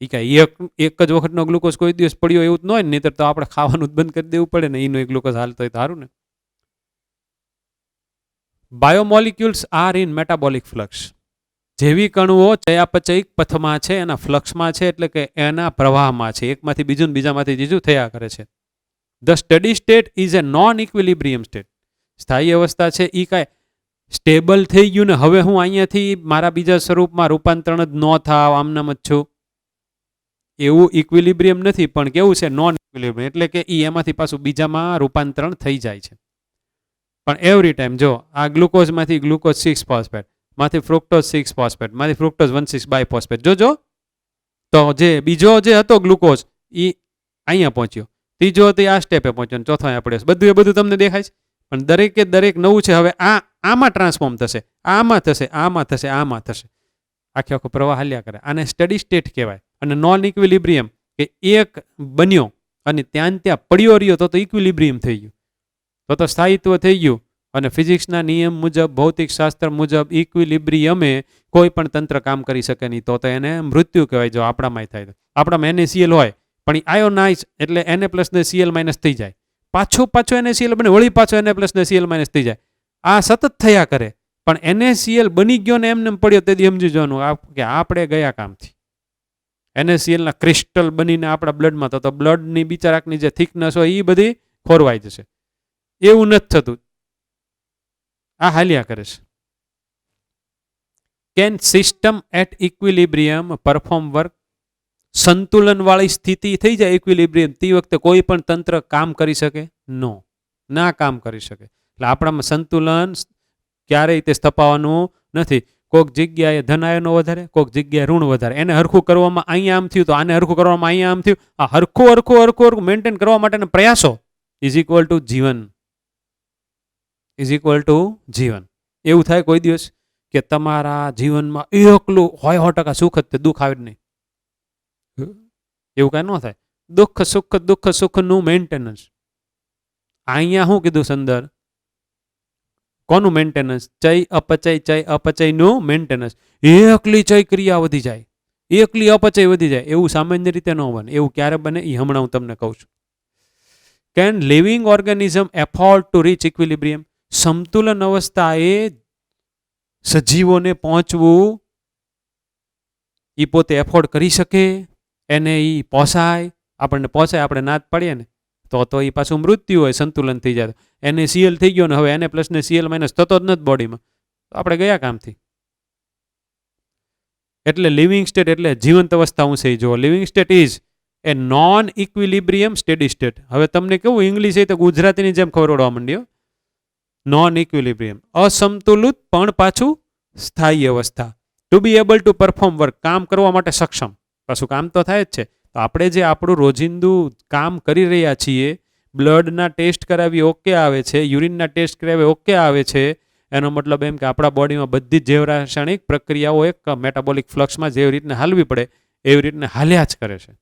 એ કાંઈ એક જ વખતનો ગ્લુકોઝ કોઈ દિવસ પડ્યો એવું જ ન હોય, નહીંતર તો આપણે ખાવાનું જ બંધ કરી દેવું પડે ને. એનો એક ગ્લુકોઝ હાલતો હોય તો સારું ને. બાયોમોલિક્યુલ્સ આર ઇન મેટાબોલિક ફ્લક્સ. જૈવિક અણુઓ ચયાપચયિક પથમાં છે, એના ફ્લક્સમાં છે, એટલે કે એના પ્રવાહમાં છે. એકમાંથી બીજું ને બીજામાંથી ત્રીજું થયા કરે છે. The study state is A non equilibrium state. સ્થાયી અવસ્થા છે એ કાંઈ સ્ટેબલ થઈ ગયું ને હવે હું અહીંયાથી મારા બીજા સ્વરૂપમાં રૂપાંતરણ જ ન થાવ આમનામ જ છું એવું ઇક્વિલિબ્રિયમ નથી. પણ કેવું છે નોન ઇક્વિલિબ્રિયમ, એટલે કે એમાંથી પાછું બીજામાં રૂપાંતરણ થઈ જાય છે. પણ એવરી ટાઈમ જો આ ગ્લુકોઝમાંથી ગ્લુકોઝ 6 ફોસ્ફેટ, માંથી ફ્રુક્ટોઝ 6 ફોસ્ફેટ, માંથી ફ્રુક્ટોઝ 1,6 બાયફોસ્ફેટ. જોજો તો જે બીજો જે હતો ગ્લુકોઝ એ અહીંયા પહોંચ્યો, ત્રીજો હતો આ સ્ટેપે પહોંચ્યો, ચોથો અહીંયા પડ્યો. બધું તમને દેખાય છે. પણ દરેકે દરેક નવું છે. હવે આમાં ટ્રાન્સફોર્મ થશે, આમાં થશે, આમાં થશે, આમાં થશે. આખો પ્રવાહ હાલ્યા કરે. આને સ્ટડી સ્ટેટ કહેવાય. અને નોન ઇક્વિલિબ્રિયમ કે એક બન્યો અને ત્યાં પડ્યો રહ્યો તો ઇક્વિલિબ્રિયમ થઈ ગયું, તો સ્થાયિત્વ થઈ ગયું. અને ફિઝિક્સના નિયમ મુજબ, ભૌતિક શાસ્ત્ર મુજબ ઇક્વિલિબ્રિયમે કોઈ પણ તંત્ર કામ કરી શકે નહીં, તો એને મૃત્યુ કહેવાય. જો આપણામાં થાય તો આપણામાં NaCl હોય પણ એ આયોનાઇઝ એટલે Na+ ને Cl- થઈ જાય, પાછો NaCl બને, વળી પાછો Na+ ને Cl- થઈ જાય. આ સતત થયા કરે. પણ NaCl બની ગયો ને એમને પડ્યો તેથી સમજી જવાનું કે આપણે ગયા કામથી. NaClના ક્રિસ્ટલ બનીને આપણા બ્લડમાં તો બ્લડની બિચારાકની જે થિકનેસ હોય એ બધી ખોરવાઈ જશે. એવું નથી થતું, આ હાલ્યા કરે છે. Can system at equilibrium perform work. સંતુલન વાળી સ્થિતિ થઈ જાય ઇક્વિલિબ્રિયમ, તે વખતે કોઈ પણ તંત્ર કામ કરી શકે? નો, ના કામ કરી શકે. એટલે આપણામાં સંતુલન ક્યારેય તે સ્થપાવવાનું નથી. કોઈક જગ્યાએ ધન આયનો વધારે, કોઈક જગ્યાએ ઋણ વધારે. એને હરખું કરવામાં અહીંયા આમ થયું તો આને હરખું કરવામાં અહીંયા આમ થયું. આ હરખું મેન્ટેન કરવા માટેના પ્રયાસો ઇઝ ઇક્વલ ટુ જીવન. જીવન. એવું થાય કોઈ દિવસ કે તમારા જીવનમાં એકલું 100% સુખ જ, દુઃખ આવે જ નહીં? એવું કાંઈ ન થાય. દુઃખ સુખનું મેન્ટેનન્સ. અહીંયા શું કીધું સંદર? કોનું મેન્ટેનન્સ? ચય અપચયનું મેન્ટેનન્સ. એકલી ચય ક્રિયા વધી જાય, એકલી અપચય વધી જાય, એવું સામાન્ય રીતે ન બને. એવું ક્યારે બને એ હમણાં હું તમને કહું છું. Can living organism afford to reach equilibrium. સમતુલન અવસ્થાએ સજીવોને પહોંચવું એ પોતે એફોર્ડ કરી શકે? એને એ પોસાય? આપણને પોસાય, આપણે ના જ પાડીએ ને તો એ પાછું મૃત્યુ હોય. સંતુલન થઈ જાય NaCl થઈ ગયો ને હવે Na+ ને Cl- થતો જ નથી બોડીમાં, તો આપણે ગયા કામથી. એટલે લિવિંગ સ્ટેટ એટલે જીવંત અવસ્થા હું છે. જો living state is A non equilibrium steady state. હવે તમને કેવું ઇંગ્લિશ છે તો ગુજરાતીની જેમ ખબર પડવા માંડ્યો. નોન ઇક્વિલિબ્રિયમ અસમતુલિત પણ પાછું સ્થાયી અવસ્થા. To be able to perform work કામ કરવા માટે સક્ષમ. પાછું કામ તો થાય જ છે. તો આપણે જે આપણું રોજિંદુ કામ કરી રહ્યા છીએ, બ્લડના ટેસ્ટ કરાવી ઓકે આવે છે, યુરિનના ટેસ્ટ કરાવી ઓકે આવે છે, એનો મતલબ એમ કે આપણા બોડીમાં બધી જ જૈવ રાસાયણિક પ્રક્રિયાઓ એક મેટાબોલિક ફ્લક્સમાં જેવી રીતને હાલવી પડે એવી રીતને હાલ્યા જ કરે છે.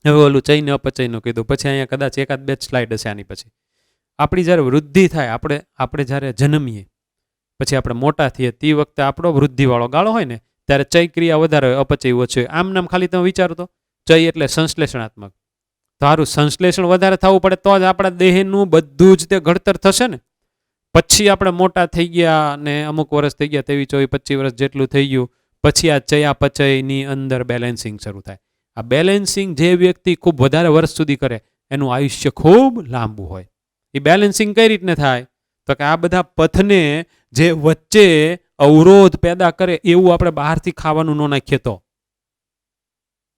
હવે ઓલું ચઈને અપચયનું કીધું, પછી અહીંયા કદાચ એકાદ બે સ્લાઇડ હશે આની પછી. આપણી જ્યારે વૃદ્ધિ થાય, આપણે જ્યારે જન્મીએ પછી આપણે મોટા થઈએ તે વખતે આપણો વૃદ્ધિવાળો ગાળો હોય ને ત્યારે ચય ક્રિયા વધારે હોય, અપચય ઓછું હોય. આમ નામ ખાલી તમે વિચારો તો ચય એટલે સંશ્લેષણાત્મક. તારું સંશ્લેષણ વધારે થવું પડે તો જ આપણા દેહનું બધું જ તે ઘડતર થશે ને. પછી આપણે મોટા થઈ ગયા ને અમુક વર્ષ થઈ ગયા, 23-24-25 વર્ષ જેટલું થઈ ગયું, પછી આ ચયાપચયની અંદર બેલેન્સિંગ શરૂ થાય. આ બેલેન્સિંગ જે વ્યક્તિ ખૂબ વધારે વર્ષ સુધી કરે એનું આયુષ્ય ખૂબ લાંબુ હોય. એ બેલેન્સિંગ કઈ રીતને થાય તો કે આ બધા પથને જે વચ્ચે અવરોધ પેદા કરે એવું આપણે બહારથી ખાવાનું ન નાખીએ તો,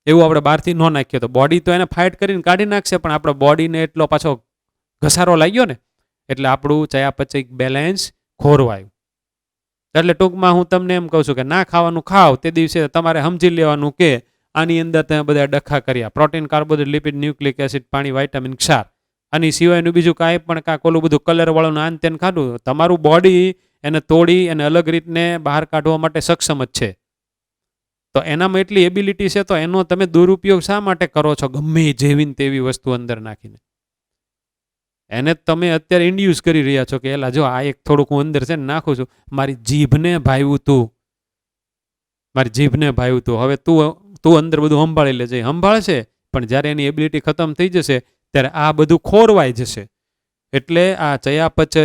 એવું આપણે બહારથી ન નાખીએ તો બોડી તો એને ફાઇટ કરીને કાઢી નાખશે, પણ આપણે બોડીને એટલો પાછો ઘસારો લાગ્યો ને એટલે આપણું ચયાપચય બેલેન્સ ખોરવાયું. એટલે ટૂંકમાં હું તમને એમ કહું છું કે ના ખાવાનું ખાવ તે દિવસે તમારે સમજી લેવાનું કે આની અંદર તમે બધા ડખા કર્યા, protein, carbohydrate, lipid, nucleic acid, પાણી, વાઇટામિન, ક્ષાર, આની સિવાયનું બીજું કાંઈ પણ કાંક ઓલું બધું કલરવાળું આન તેન ખાધું. તમારું બોડી એને તોડી અને અલગ રીતને બહાર કાઢવા માટે સક્ષમ જ છે. તો એનામાં એટલી એબિલિટી છે, તો એનો તમે દુરુપયોગ શા માટે કરો છો ગમે જેવી તેવી વસ્તુ અંદર નાખીને? એને તમે અત્યારે ઇન્ડ્યુસ કરી રહ્યા છો કે એલા જો આ એક થોડુંક હું અંદર છે ને નાખું છું, મારી જીભને ભાવ્યું તું, મારી જીભને ભાવ્યું તું, હવે તું અંદર બધું સંભાળી લેજે. સંભાળશે પણ જ્યારે એની એબિલિટી ખતમ થઈ જશે ત્યારે આ બધું ખોરવાઈ જશે. એટલે આ ચયાપચય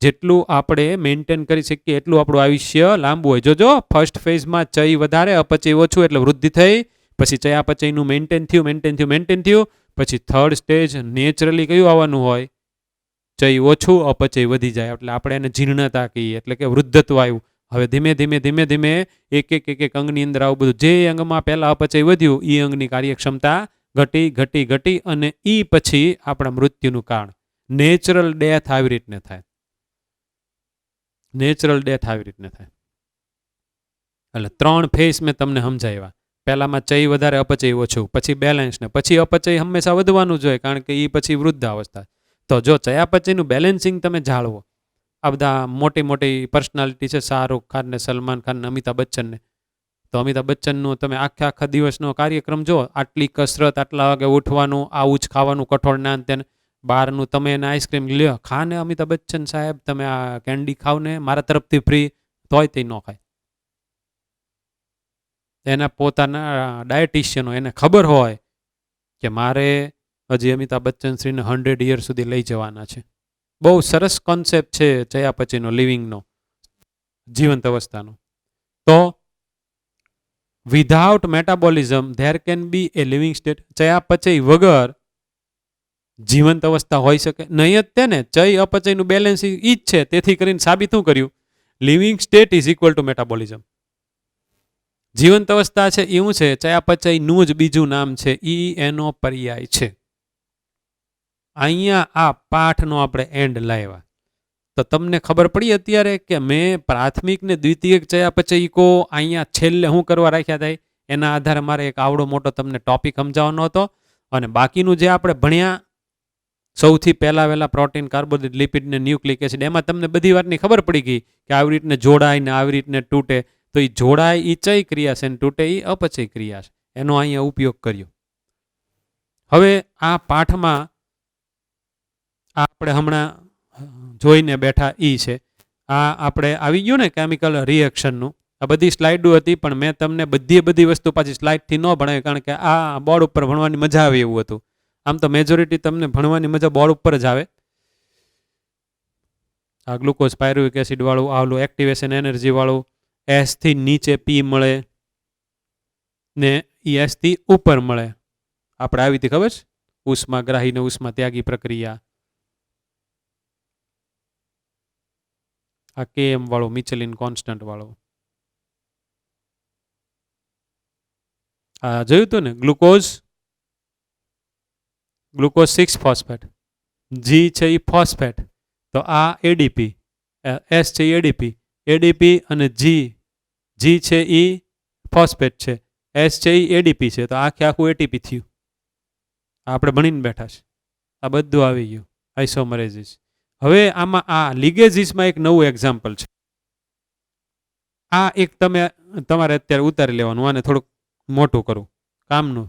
જેટલું આપણે મેન્ટેન કરી શકીએ એટલું આપણું આયુષ્ય લાંબુ હોય. જોજો ફર્સ્ટ ફેઝમાં ચય વધારે અપચય ઓછું એટલે વૃદ્ધિ થઈ, પછી ચયાપચયનું મેન્ટેન થયું, પછી થર્ડ સ્ટેજ નેચરલી કયું આવવાનું હોય? ચય ઓછું, અપચય વધી જાય એટલે આપણે એને જીર્ણતા કહીએ, એટલે કે વૃદ્ધત્વ આવ્યું. હવે ધીમે ધીમે એક અંગની અંદર આવું બધું, જે અંગમાં પહેલા અપચય વધ્યું એ અંગની કાર્યક્ષમતા ઘટી અને એ પછી આપણા મૃત્યુનું કારણ નેચરલ ડેથ આવી રીતને થાય. એટલે 3 ફેઝ મેં તમને સમજાવ્યા. પહેલામાં ચય વધારે, અપચય ઓછું, પછી બેલેન્સ, ને પછી અપચય હંમેશા વધવાનું જોઈએ કારણ કે એ પછી વૃદ્ધાવસ્થા. તો જો ચયાપચયનું બેલેન્સિંગ તમે જાળવો, આ બધા મોટી પર્સનાલિટી છે, શાહરૂખ ખાન ને, સલમાન ખાન ને, અમિતાભ બચ્ચન ને, તો અમિતાભ બચ્ચનનું તમે આખા દિવસનો કાર્યક્રમ જો, આટલી કસરત, આટલા વાગે ઉઠવાનું, આવું જ ખાવાનું, કઠોળ ના તેને બહારનું, તમે એને આઈસ્ક્રીમ લ્યો ખા ને અમિતાભ બચ્ચન સાહેબ, તમે આ કેન્ડી ખાવ ને મારા તરફથી ફ્રી, તોય તે ન ખાય. એના પોતાના ડાયટિશિયનો એને ખબર હોય કે મારે હજી અમિતાભ બચ્ચન શ્રીને 100 યર સુધી લઈ જવાના છે. બહુ સરસ કોન્સેપ્ટ છે ચયાપચયનો, લિવિંગનો, જીવંત અવસ્થાનો. તો without metabolism there can be a living state. ચયાપચય વગર જીવંત અવસ્થા હોઈ શકે નહીં જ તેને. ચય અપચયનું બેલેન્સિંગ ઈ જ છે. તેથી કરીને સાબિત શું કર્યું? Living state is equal two metabolism. જીવંત અવસ્થા છે એવું છે, ચયાપચયનું જ બીજું નામ છે, ઈ એનો પર્યાય છે. અહીંયા આ પાઠનો આપણે એન્ડ લાવ્યા. તો તમને ખબર પડી અત્યારે કે મેં પ્રાથમિક ને દ્વિતીયક ચયાપચયિકો અહીંયા છેલ્લે શું કરવા રાખ્યા હતા, એના આધારે મારે એક આવડો મોટો તમને ટોપિક સમજાવવાનો હતો. અને બાકીનું જે આપણે ભણ્યા સૌથી પહેલા પ્રોટીન, કાર્બોહાઈડ્રેટ, લિપિડ ને ન્યુક્લિક એસિડ, એમાં તમને બધી વાતની ખબર પડી ગઈ કે આવી રીતને જોડાય ને આવી રીતને તૂટે. તો એ જોડાય એ ચય ક્રિયા છે, તૂટે એ અપચય ક્રિયા છે. એનો અહીંયા ઉપયોગ કર્યો. હવે આ પાઠમાં આપણે હમણાં જોઈને બેઠા ઈ છે, આ આપણે આવી ગયું ને કેમિકલ રિએક્શનનું. આ બધી સ્લાઇડો હતી પણ મેં તમને બધી વસ્તુ પાછી સ્લાઇડથી ન ભણાવી કારણ કે આ બોર્ડ ઉપર ભણવાની મજા આવે એવું હતું. આમ તો મેજોરિટી તમને ભણવાની મજા બોર્ડ ઉપર જ આવે. આ ગ્લુકોઝ પાયરુવિક એસિડ વાળું, આવું એક્ટિવેશન એનર્જી વાળું, એસ થી નીચે પી મળે ને એસ થી ઉપર મળે. આપણે આવી હતી ખબર છે, ઉષ્માગ્રાહી ને ઉષ્મા ત્યાગી પ્રક્રિયા. આ કેએમ વાળું, મિચેલિન કોન્સ્ટન્ટ વાળું. આ જોયું હતું ને, ગ્લુકોઝ 6 ફોસ્ફેટ, જી છે એ ફોસ્ફેટ, તો આ એડીપી, એસ છે એ એડીપી અને જી છે એ ફોસ્ફેટ છે, એસ છે એ એડીપી છે, તો આખે આખું એટીપી થયું. આપણે ભણીને બેઠા છે, આ બધું આવી ગયું આઇસોમરેઝિસ. હવે આમાં આ લિગેઝિસમાં એક નવું એક્ઝામ્પલ છે. આ એક તમારે અત્યારે ઉતારી લેવાનું, આને થોડુંક મોટું કરું કામનું.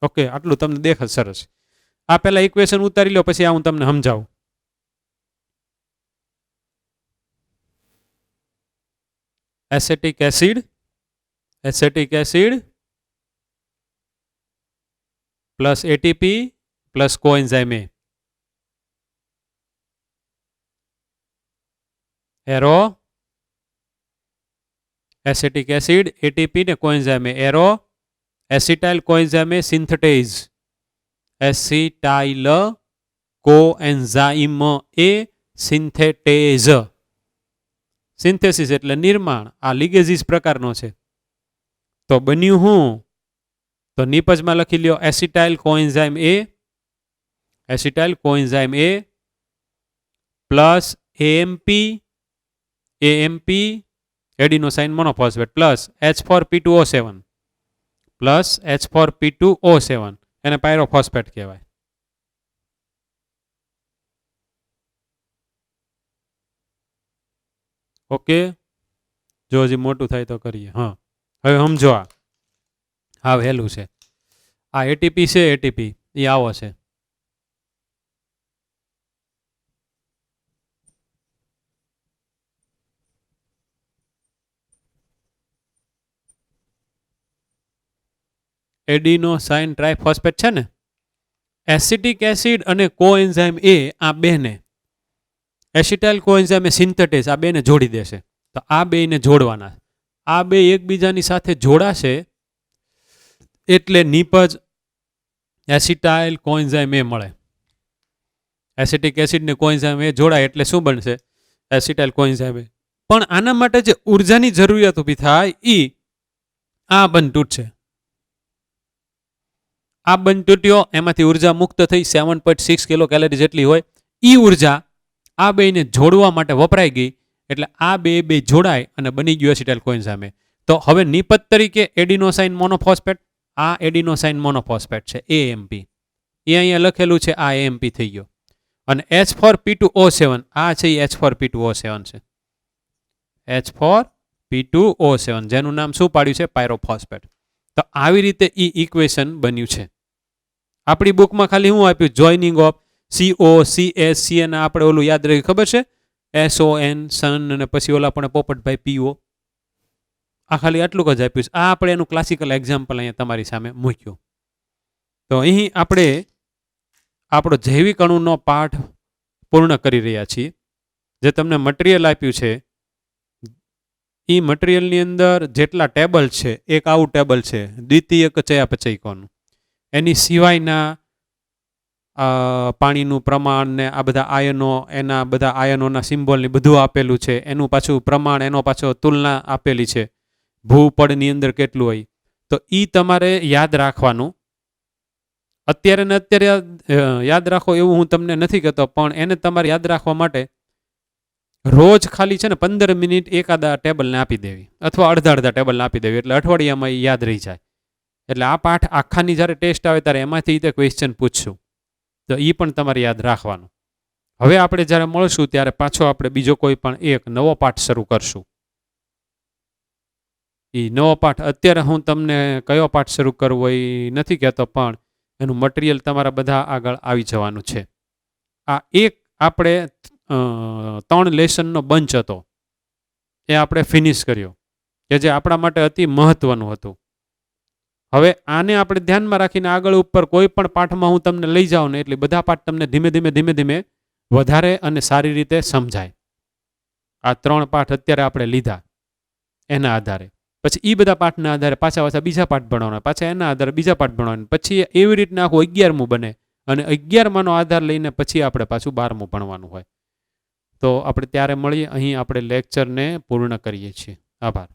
ઓકે, આટલું તમને દેખાય સરસ. આ પહેલા ઇક્વેશન ઉતારી લો, પછી આ હું તમને સમજાવું. Acetic acid plus ATP plus coenzyme A, arrow acetic acid, ATP ને coenzyme A, arrow acetyl coenzyme A synthetase, acetyl coenzyme A synthetase, synthesis એટલે નિર્માણ. આ લિગેઝિસ પ્રકારનો છે. તો બન્યું હું, તો નિપજમાં લખી લ્યો acetyl coenzyme A plus AMP adenosine monophosphate plus H4P2O7 એને પાયરોફોસ્ફેટ કહેવાય. ઓકે, જો હજી મોટું થાય તો કરીએ. હા, હવે સમજો, આ વહેલું છે. આ એટીપી છે, એટીપી એ આવો છે. એડિનોસાઇન ટ્રાઇફોસ્ફેટ છે ને, એસિટિક એસિડ અને કોએન્ઝાઇમ એ આ બેને, એસિટાઇલ કોએન્ઝાઇમ સિન્થેટેઝ આ બેને જોડી દેશે. તો આ બેને જોડવાના, આ બે એકબીજાની સાથે જોડાશે એટલે નિપજ એસિટાઇલ કોએન્ઝાઇમ એ મળે. એસિટિક એસિડ ને કોએન્ઝાઇમ એ જોડાય એટલે શું બનશે? એસિટાઇલ કોએન્ઝાઇમ એ. પણ આના માટે જે ઉર્જાની જરૂરિયાત ઊભી થાય એ આ બંધ તૂટશે. આ બંધ તૂટ્યો, એમાંથી ઉર્જા મુક્ત થઈ 7.6 કિલો કેલરી જેટલી હોય. એ ઉર્જા આ બેને જોડવા માટે વપરાઈ ગઈ એટલે આ બે જોડાય અને બની ગયું એસિટાઇલ કોએન્ઝાઇમ એ. તો હવે નિપજ તરીકે એડિનોસાઇન મોનોફોસ્ફેટ, આ એડિનોસાઇન મોનોફોસ્ફેટ છે એએમપી, એ અહીંયા લખેલું છે, આ એએમપી થઈ ગયો. અને H4P2O7 આ છે, H4P2O7 છે, H4P2O7 જેનું નામ શું પાડ્યું છે? પાયરોફોસ્ફેટ. તો આવી રીતે ઈ ઇક્વેશન બન્યું છે. આપણી બુકમાં ખાલી શું આપ્યું? જોઈનિંગ ઓફ COCSCN આપણે ઓલું યાદ રાખ્યું, ખબર છે? SON સન અને પછી ઓલા પણ પોપટભાઈ PO, આ ખાલી આટલું જ આપ્યું છે. આ આપણે એનું ક્લાસિકલ એક્ઝામ્પલ અહીંયા તમારી સામે મૂક્યું. તો અહીં આપણે આપણો જૈવિક અણુનો પાઠ પૂર્ણ કરી રહ્યા છીએ. જે તમને મટીરિયલ આપ્યું છે એ મટીરિયલની અંદર જેટલા ટેબલ છે, એક આવું ટેબલ છે દ્વિતીયક ચયાપચયકોનું, એની સિવાયના પાણીનું પ્રમાણ ને આ બધા આયનો, એના બધા આયનોના સિમ્બોલની બધું આપેલું છે. એનું પાછું પ્રમાણ, એનો પાછો તુલના આપેલી છે, ભૂપળની અંદર કેટલું હોય. તો એ તમારે યાદ રાખવાનું. અત્યારે ને અત્યારે યાદ રાખો એવું હું તમને નથી કહેતો, પણ એને તમારે યાદ રાખવા માટે રોજ ખાલી છે ને 15 મિનિટ એકાદા ટેબલને આપી દેવી, અથવા અડધા ટેબલને આપી દેવી, એટલે અઠવાડિયામાં એ યાદ રહી જાય. એટલે આ પાઠ આખાની જ્યારે ટેસ્ટ આવે ત્યારે એમાંથી તે ક્વેશ્ચન પૂછશું, તો એ પણ તમારે યાદ રાખવાનું. હવે આપણે જ્યારે મળશું ત્યારે પાછો આપણે બીજો કોઈ પણ એક નવો પાઠ શરૂ કરશું. એ નવો પાઠ અત્યારે હું તમને કયો પાઠ શરૂ કરવો એ નથી કહેતો, પણ એનું મટીરિયલ તમારા બધા આગળ આવી જવાનું છે. આ એક આપણે 3 લેસનનો બંચ હતો એ આપણે ફિનિશ કર્યો, કે જે આપણા માટે અતિ મહત્વનું હતું. હવે આને આપણે ધ્યાનમાં રાખીને આગળ ઉપર કોઈ પણ પાઠમાં હું તમને લઈ જાઉં ને એટલે બધા પાઠ તમને ધીમે ધીમે વધારે અને સારી રીતે સમજાય. આ 3 પાઠ અત્યારે આપણે લીધા એના આધારે, પછી એ બધા પાઠના આધારે પાછા બીજા પાઠ ભણવાના, પાછા એના આધારે બીજા પાઠ ભણવાના, પછી એવી રીતના આખું 11મું બને અને 11માનો આધાર લઈને પછી આપણે પાછું 12મું ભણવાનું હોય. તો આપણે ત્યારે મળીએ. અહીં આપણે લેક્ચરને પૂર્ણ કરીએ છીએ. આભાર.